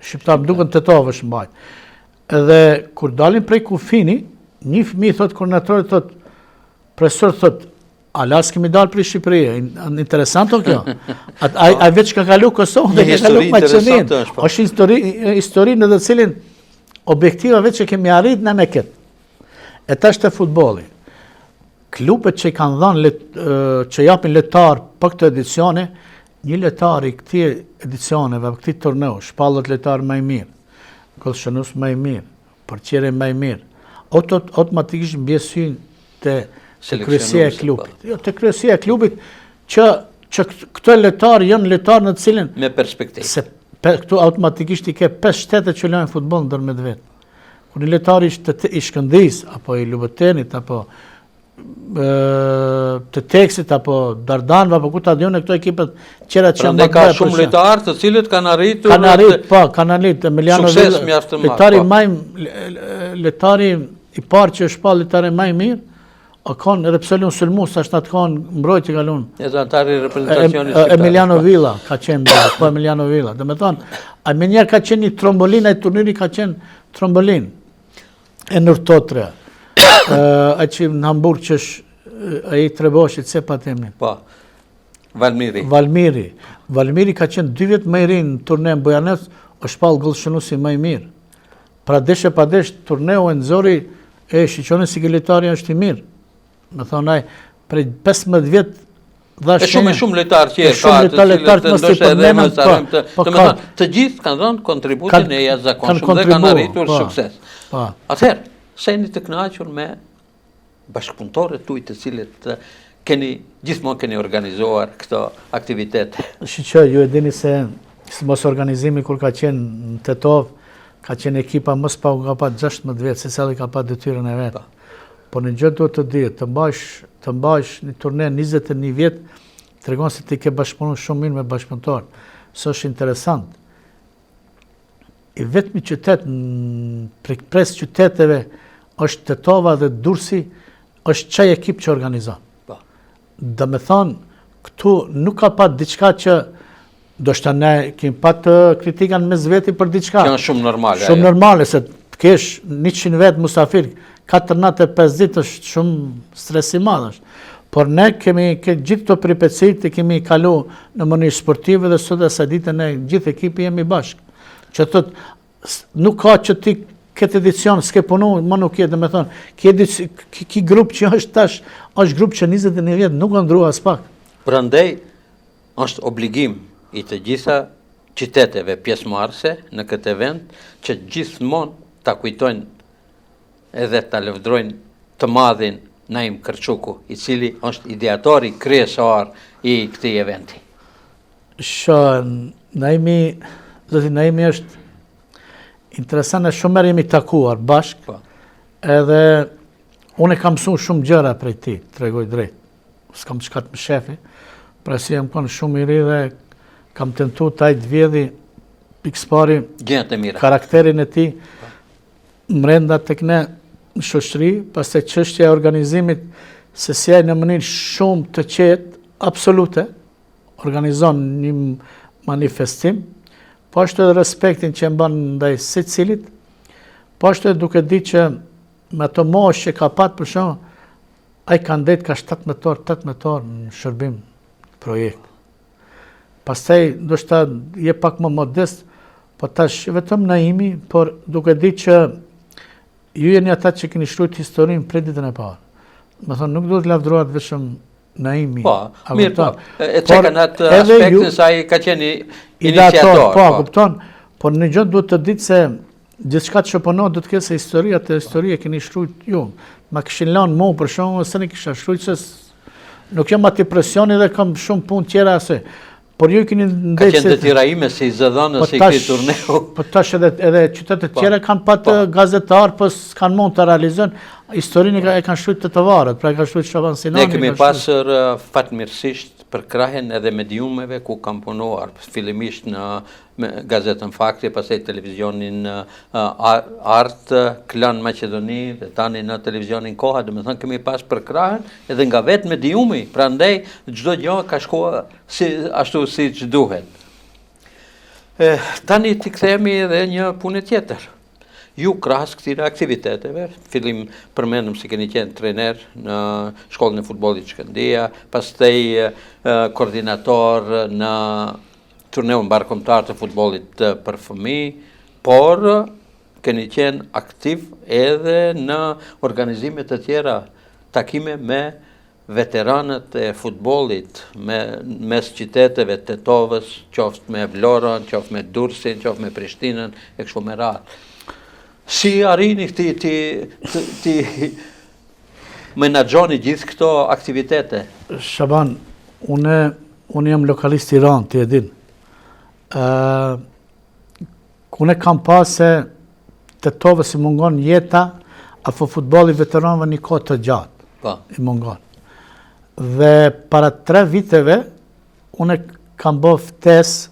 B: shqiptar, më duke në Tetov është mbajt. Edhe kur dalin prej kufini, një fëmi thot koordinatori, thot profesor, thot ala s'kemi dalë prej Shqipërie. Interesant o kjo. A veç ka kalu Kosovë dhe ka kalu Maqedonin. Është histori në dhe cilin objektivave që kemi arrit në me këtë. E ta është e futboli. Klubet që i kanë dhënë, që japin letar për këtë edicione, një letar i këti edicioneve, për këti turneu, shpallët letar më i mirë, Gollshënus më i mirë, Portieri më i mirë, automatikisht mbjesyn të kryesia e klubit. Jo, të kryesia e klubit që këto letar janë letar në të cilin
A: me perspektivë.
B: Se këtu automatikisht i ke 5 shtete që lojnë futboll ndër me vetë. Kur një letar i Shkëndijës, apo i Lubetenit, apo të Teksit, apo Dardanëve, apo ku ta diun këto ekipet qera që janë
A: ka shumë letarë të cilët kanë arritur
B: Emiliano Villa, letari i parë që është pa letari më i mirë, o konë edhe pse lunë sulmus, ashtë atë konë mbrojtje ka lunë. Emiliano Villa ka qenë, po Emiliano Villa. Dhe me thonë, a me njerë ka qenë një trombolin, a i turniri ka qenë trombolin. E nërtotre. A që në Hamburg që është a i Treboshit, se pa temni.
A: Po, Valmiri.
B: Valmiri ka qenë 2 vjetë më i rinë në turneën Bojanec, është palë Gollshënusi më i mirë. Pra deshe pa desh, turneu e nëzori, shqiqone si gjelitari është i mirë. Me thonaj, prej 15 vjetë
A: e shumë letarë që të gjithë kanë dhënë kontributin e jashtëzakonshëm dhe kanë arritur sukses. Atëherë, se jeni të kënaqur me bashkëpunëtorët tuaj të cilët gjithmonë keni organizuar këto aktivitete?
B: Shiqë, ju e dini se mos organizimi kur ka qenë në Tetov, ka qenë ekipa mos pa u ka pa 16 vjetë, se cili ka pa detyrën e vetë. Po në gjë duhet të di, të mbash një turne 21 vjetë, të regon se ti ke bashkëpunu shumë mirë me bashkëpunëtor. Së është interesant. I vetëmi qytet, në pres qyteteve, është Tetova dhe Durrësi, është qaj ekip që organizon. Dhe me thonë, këtu nuk ka pat diçka që, do shta ne kemi pat kritikan me zveti për diçka.
A: Që janë shumë normale.
B: Shumë normale, se të kesh 100 vetë musafir, 4 natë e 5 ditë është shumë stresi madh është. Por ne kemi gjithë të peripecit, kemi kalu në mënyrë sportive dhe sot e sa ditë ne gjithë ekipi jemi bashkë. Që thot, nuk ka që ti këtë edicion, s'ke punu, më nuk jetë, me thonë, ki grup që është tash, është grup që 21 vjetë nuk ndrua as pak.
A: Prandaj, është obligim i të gjitha qyteteve pjesëmarrëse në këtë event, që gjithmonë ta kujtojnë edhe ta lëvdrojnë të madhin Naim Kërçuku, i cili është ideatori kryesor i këtij eventi.
B: Naimi është interesant, e shumë herë jemi takuar bashkë, edhe unë e kam mësuar shumë gjëra prej tij, tregoj drejt. S'kam çka të më shefi, pra si jam qenë shumë i ri dhe kam tentuar taj të vjedhi pikëspari karakterin e tij mrenda tek ne në shoqëri, pastaj çështja e organizimit, se si ai në mënyrë shumë të qetë, absolute, organizon një manifestim, po ashtu edhe respektin që e mban ndaj secilit, po ashtu edhe duke di që me ato moshë që ka pat për shkak, ai kandidat ka 18 orë në shërbim projekt. Pastaj ndoshta je pak më modest, po tash vetëm Naimi, por duke di që ju jeni ata që keni shkruajtur historinë prej ditën e parë. Me thonë, nuk duhet lavdrohet vetëm Naimi.
A: Po, mirë po. E çka në atë aspektin se ai ka qenë iniciator.
B: Po, kupton. Por në gjë duhet të ditë se gjithçka që punon do të ketë se historia e keni shkruajtur ju. Ma kishin lënë mua për shkakun se ne kisha shkruajtur se nuk jam aty presioni dhe kam shumë punë tjera se por ju keni
A: Ka qenë detyrime si zëdhënë si këtij turneu.
B: Po tash edhe qytetet tjera kanë patë gazetar, po s'kan mund të realizojnë. Historinë e kanë shkruajtur të varët, pra ka shkruajtur Shaban Sinani.
A: Ne kemi pasur fatmirësisht për krahjen edhe mediumeve ku kam punuar, fillimisht në gazetën Fakti, pastaj televizionin Art, Klan Maqedoni dhe tani në televizionin Koha, domethënë kemi pas për krahjen edhe nga vetë mediumi, prandaj çdo gjë ka shkuar ashtu siç duhet. Tani ti kthehemi edhe një punë tjetër. Ju krahas këtyre aktiviteteve, fillim përmendëm se keni qenë trener në shkollën e futbollit Shkëndija, pastaj koordinator në turneun mbarkombëtar të futbollit për fëmijë, por keni qenë aktiv edhe në organizime të tjera, takime me veteranët e futbollit, mes qyteteve të Tetovës, qoftë me Vlorën, qoftë me Durrësin, qoftë me Prishtinën e kështu me radhë. Si arrini ti menaxhoni gjithë këto aktivitete?
B: Shaban, unë jam lokalist Iran, ti e din. Unë kam pas se Tetovës i mungon jeta apo futbolli veteranëve një kohë të gjatë. I mungon. Dhe para 3 viteve unë kam bërë ftesë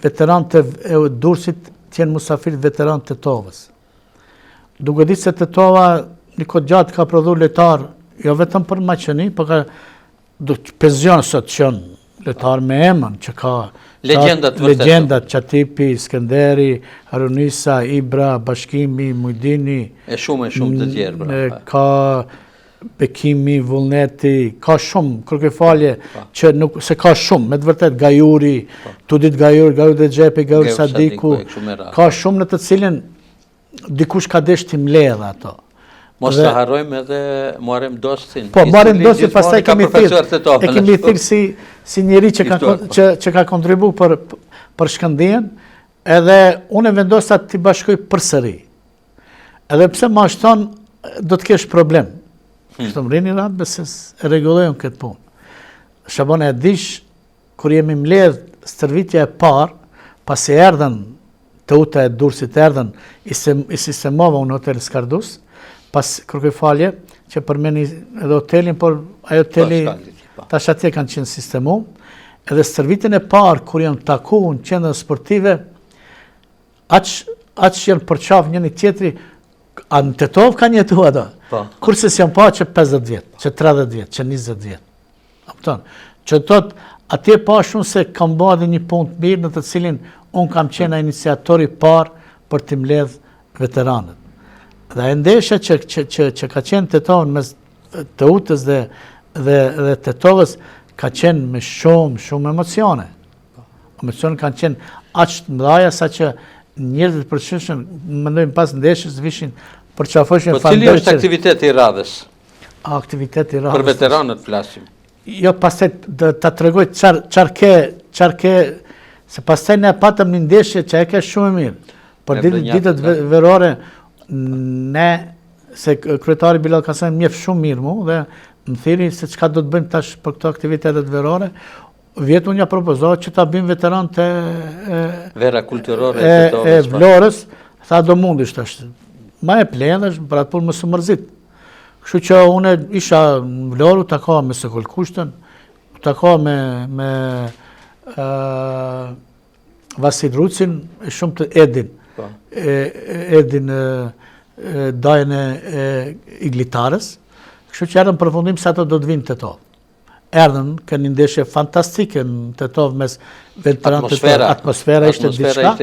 B: veteranët e Durrësit të jenë musafir veteran të Tetovës. Duke ditë se Tetova një kohë gjatë ka prodhu lojtar, jo vetëm për Maqedoni, por ka penzion sot që janë lojtar me emën, që ka legjendat Çatipi, Skënderi, Harunisa, Ibra, Bashkimi, Mujdini,
A: e shumë të tjerë.
B: Ka Bekimi, Vullneti, ka shumë, kërkoj falje, që nuk se ka shumë, me të vërtet Gajuri, Tudit Gajuri, Gajuri dhe Gjepi, Gajuri Sadiku, ka shumë në të cilin dikush ka desh t'i mbledh ato.
A: Mos të harrojmë edhe Muharrem Dostin.
B: Po, Muharrem Dosti pastaj kemi thirr si njeri që ka kontribu për Shkëndijën, edhe unë vendosa t'i bashkoj përsëri. Edhe pse më ashton do të kesh problem. Kështu më rini ratë beses e rregullojmë këtë punë. Shaban e dish, kur jemi mbledh stërvitja e parë, pasi erdhen të uta e Durrësit erdhen, i sistemova unë hotel Skardus, pas kërkoj falje, që përmeni edhe hotelin, por ajo hoteli tash atje kanë qenë sistemu, edhe stërvitin e parë, kur janë taku në qendrën sportive, aq janë përqaf njëni tjetri, a në Tetovë kanë jetu ato, kurse s'janë pa që 50 vjetë, që 30 vjetë, që 20 vjetë. Që tot, atje pa shumë se kam bërë një punë të mirë në të cilin unë kam qenë iniciatori parë për t'i mbledh veteranët. Dhe e ndeshja që ka qenë Tetovën mes Teutës dhe Tetovës ka qenë me shumë emocione. Emocione kanë qenë aq të mëdha sa që njerëzit të përshtatshëm mendojnë pas ndeshjes vishin përqafoshin.
A: Po cili është aktiviteti i radhës?
B: Aktiviteti i radhës.
A: Për veteranët flasim.
B: Jo, pastaj ta tregoj çfarë ke se pastaj ne patëm një ndeshje që e ka shumë mirë. Për ditët verore, ne, se kryetari Bilal Kasani mjef shumë mirë mu, dhe më thiri se çka do të bëjmë tash për këto aktivitetet verore, vjetë unë ja propozohet që ta bëjmë veteranët
A: vera kulturore
B: e Vlorës, tha do mundish tash. Ma e pledhesh, për atë punë më së mërzit. Kështu që unë isha në Vlorë, u takoha me Sekol Kushtën, u takoha me Vasil Rucin, e shumë të Edin dajën e Iglitarës, kështu që erdhën përfundim se ato do të vinë Tetovë. Erdhën, kanë një ndeshje fantastike në Tetovë mes veteranëve, atmosfera ishte diçka.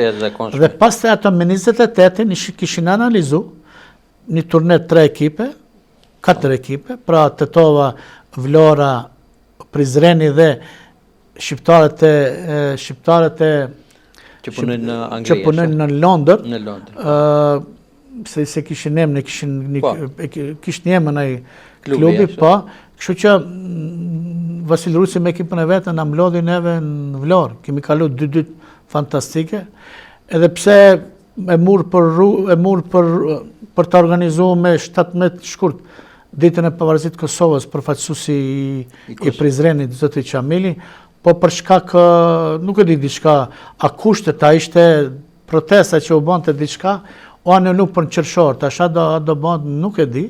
B: Dhe pastaj ato me 28-in kishin analizu një turne 3 ekipe, 4 ekipe, pra Tetova, Vlora, Prizreni dhe shqiptarët
A: që punojnë në Angli,
B: që punojnë në Londër, se kishin emën, kishin emën ai klubi, po, kështu që Vasil Rusi me ekipën e vetë na mlodhi neve në Vlorë, kemi kalu 2 ditë fantastike, edhe pse e mur për të organizuar me 17 shkurt ditën e pavarësisë të Kosovës, përfaqësuesi i Prizrenit, zoti Çamili, po për shkak, nuk e di diçka, a kushtet, a ishte protesta që u bënte diçka, o anë nuk për në qërshor, tash a do bënd, nuk e di.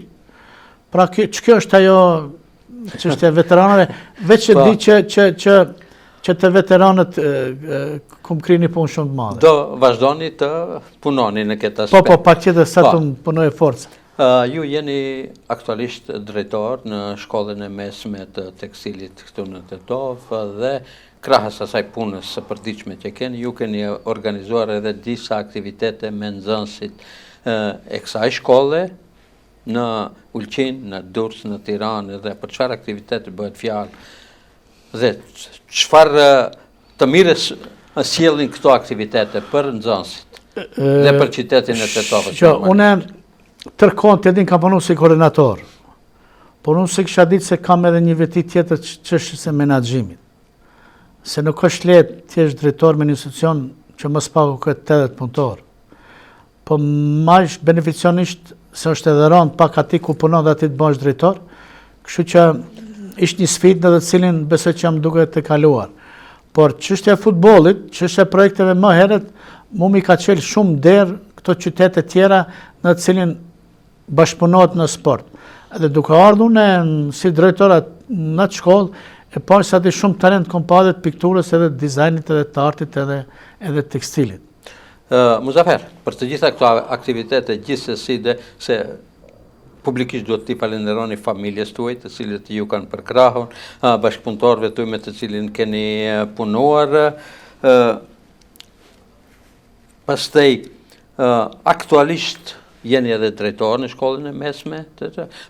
B: Pra kjo është ajo që është e veteranëve, veç e di që të veteranët kum kri një punë shumë të madhe.
A: Do vazhdoni të punoni në këtë aspekt.
B: Po, pa tjetër sa të punoj forca.
A: Ju jeni aktualisht drejtor në shkollën e mesme të tekstilit këtu në Tetov dhe krahas asaj punës së përditshme që keni, ju keni organizuar edhe disa aktivitete me nxënësit e kësaj shkolle në Ulqin, në Durrës, në Tiranë, dhe për çfarë aktivitete bëhet fjalë dhe çfarë të mirës sjellin këto aktivitete për nxënësit dhe për qytetin e Tetovës.
B: Unë tërkohën të edhin kam punu si koordinator, por unë se kisha ditë se kam edhe një veti tjetër çështjes e menaxhimit. Se nuk është lehtë të jesh drejtor me një institucion që mos pagu këtë 80 punëtor. Po mash beneficionisht se është edhe rënd pak ati ku punon dhe ati të bësh drejtor, kështu që ishte një sfidë në të cilin besoj që jam duke të kaluar. Por çështja e futbollit, çështja e projekteve më herët, mu mi ka qelë shumë derë këto qytete tjera në të cilin bashkëpunohet në sport. Edhe duke ardhur si drejtorat në atë shkollë, e parë sa të shumë talent kompadhe të pikturës edhe të dizajnit edhe të artit edhe tekstilit.
A: Muzafer, për të gjitha këto aktivitete gjithsesi dhe se publikisht duhet t'i falenderoni familjes tuaj, të cilët ju kanë përkrahur, bashkëpunëtorëve tuaj me të cilin keni punuar. Pastaj aktualisht jeni edhe drejtor në shkollën e mesme,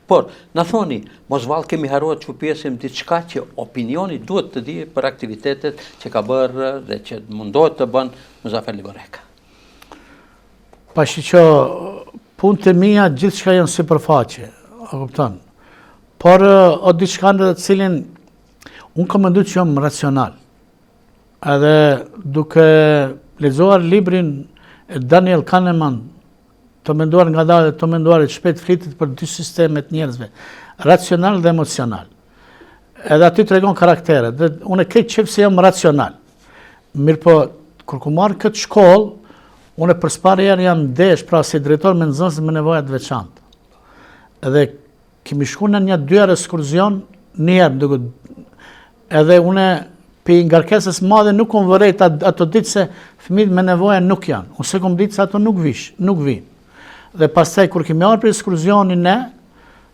A: por na thoni, mos vallë kemi haruar të pjesim diçka që opinioni duhet të di për aktivitetet që ka bërë dhe që mundohet të bën Muzafer Livoreka.
B: Pashi që punët e mia gjithçka janë sipërfaqe, a kupton? Por o diçka në të cilin unë kam menduar që jam racional. Edhe duke lexuar librin e Daniel Kahneman, të menduar nga dalë, të menduar e shpejt flitit për dy sistemet njerëzve, racional dhe emocional. Edhe aty të regon karaktere, dhe unë e krejt qef se jam racional. Mirë po, kur ku marrë këtë shkollë, unë e përspare jam desh, pra si drejtor me nxënës me nevojat veçantë. Edhe kemi shku në një 2 herë ekskurzion, një herë, edhe une për ngarkesës madhe nuk unë vërejt ato ditë se fëmijët me nevoja nuk janë. Unë se kom ditë se ato nuk vinë. Dhe pastaj kur kemi marrë për ekskurzionin ne,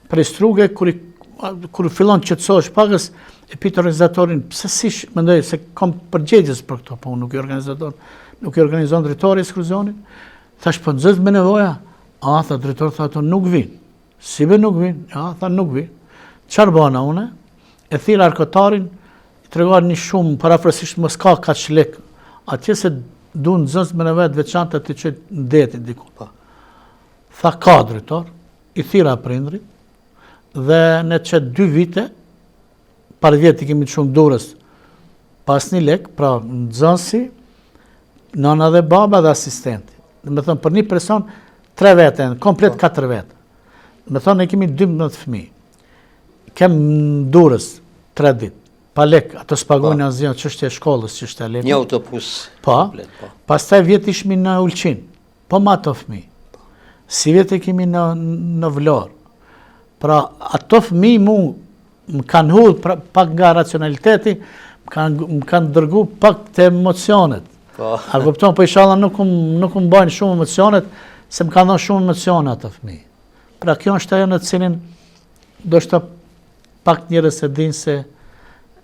B: për struge, kur fillon të qetësohesh pakës, e pyet organizatorin, pse si mendoj se kam përgjegjës për këto, po nuk i organizon drejtori i ekskurzionit. Thash po nxënës me nevoja, tha drejtori tha ato nuk vinë. Si be nuk vinë? Ja, tha nuk vinë. Çfarë bëna une? E thirr arkotarin, i treguar një shumë parafrasisht mos ka kaq lek. Atje se duan nxënës me nevoja të veçanta të çojë në detin diku. Tha ka drejtor, i thira prindrit, dhe në që 2 vite, par vjetë i kemi të shumë Durrës, pas një lek, pra nxënësi, nëna dhe baba dhe asistenti. Dhe me thonë, për një person, 3 vete, komplet 4 vete. Me thonë, ne kemi 12 fëmijë. Kem Durrës 3 ditë, pa lek, ato s'pagojnë asgjë, çështja e shkollës, çështja e lekut.
A: Një autobus.
B: Po, pastaj vjet ishmi në Ulqin, po ma ato fëmijë. Si vjetë e kemi në Vlorë. Pra, ato fëmijë më kanë hudhë pak nga racionaliteti, më kanë dërgu pak të emocionet. A kupton, po inshallah nuk më bajnë shumë emocionet, se më kanë dhënë shumë emocionet ato fëmijë. Pra, kjo është ajo në të cilin do shta pak njerëz e dinë se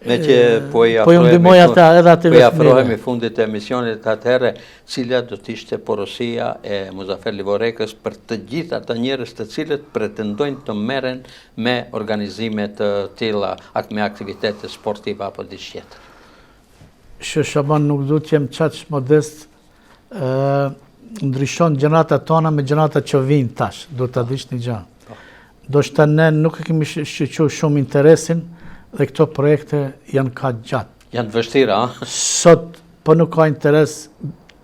A: me që po i
B: afrohemi
A: fundit të emisionit atëherë, cila do të ishte porosia e Muzafer Livorekës për të gjithë ata njerëz të cilët pretendojnë të merren me organizime të tilla, me aktivitete sportive apo diçka tjetër.
B: Shaban, nuk du të jem qaq modest, ndryshon gjenerata tona me gjenerata që vinë tash, do të dish një gjë. Do shta ne nuk e kemi shqyqu shumë interesin, dhe këto projekte janë ka gjatë.
A: Janë vështira, a?
B: Sot, po nuk ka interes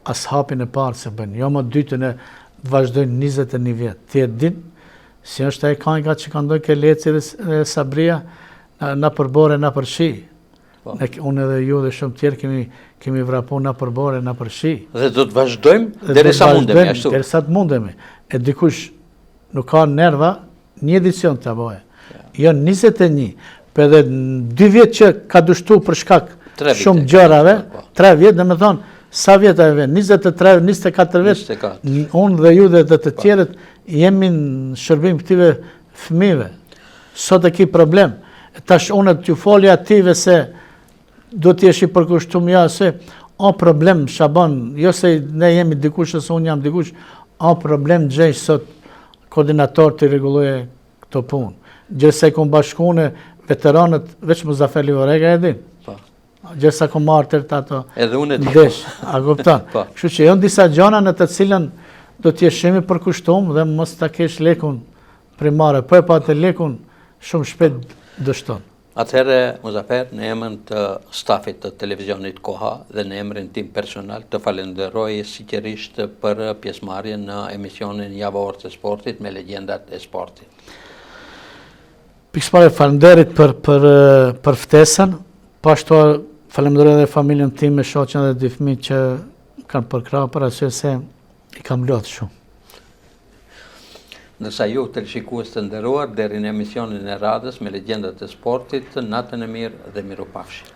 B: as hapin e parë se bënë. Jo më dytën e vazhdojnë 21 vjetë. Ti e din, si është e kanga që ka ndojnë ke Leci dhe Sabria, na përbore, na përshi. Unë edhe ju dhe shumë tjerë kemi vrapu na për bore, na për shi.
A: Dhe do të vazhdojmë derisa mundemi ashtu.
B: Derisa të mundemi. E dikush nuk ka nerva, një edicion të aboje. Jo 21, për edhe 2 vjetë që ka dështu për shkak shumë gjërave, 3 vjetë, dhe me thonë, sa vjetë e vjen, 23, 24 vjetë, unë dhe ju dhe të tjerët jemi në shërbim këtive fëmive. Sot e ki problem. Tash unë t'ju foli ative se do t'jesh i përkushtum ja se o problem Shaban, jo se ne jemi dikush ose unë jam dikush, o problem gjej sot koordinator të reguloje këto punë. Gjëse ku bashkune veteranët, veç Muzafer Livorega e din. Gjësa ku marrë të ato ndesh, a kupton. Kështu që janë disa gjana në të cilën do t'jeshemi përkushtum dhe mos ta kesh lekun primare, po e pa të lekun shumë shpejt dështon.
A: Atëherë, Muzafer, në emrin të stafit të televizionit Koha dhe në emrin tim personal të falenderoj sinqerisht për pjesëmarrjen në emisionin Javor të Sportit me legjendat e sportit.
B: Pikësisht falenderit për ftesën, po ashtu falenderoj edhe familjen tim me shoqen dhe 2 fëmijë që kanë përkrahur për arsye se i kam lutur shumë.
A: Ndërsa ju teleshikues të nderuar, deri në emisionin e radhës me legjendat e sportit, natën e mirë dhe mirupafshim.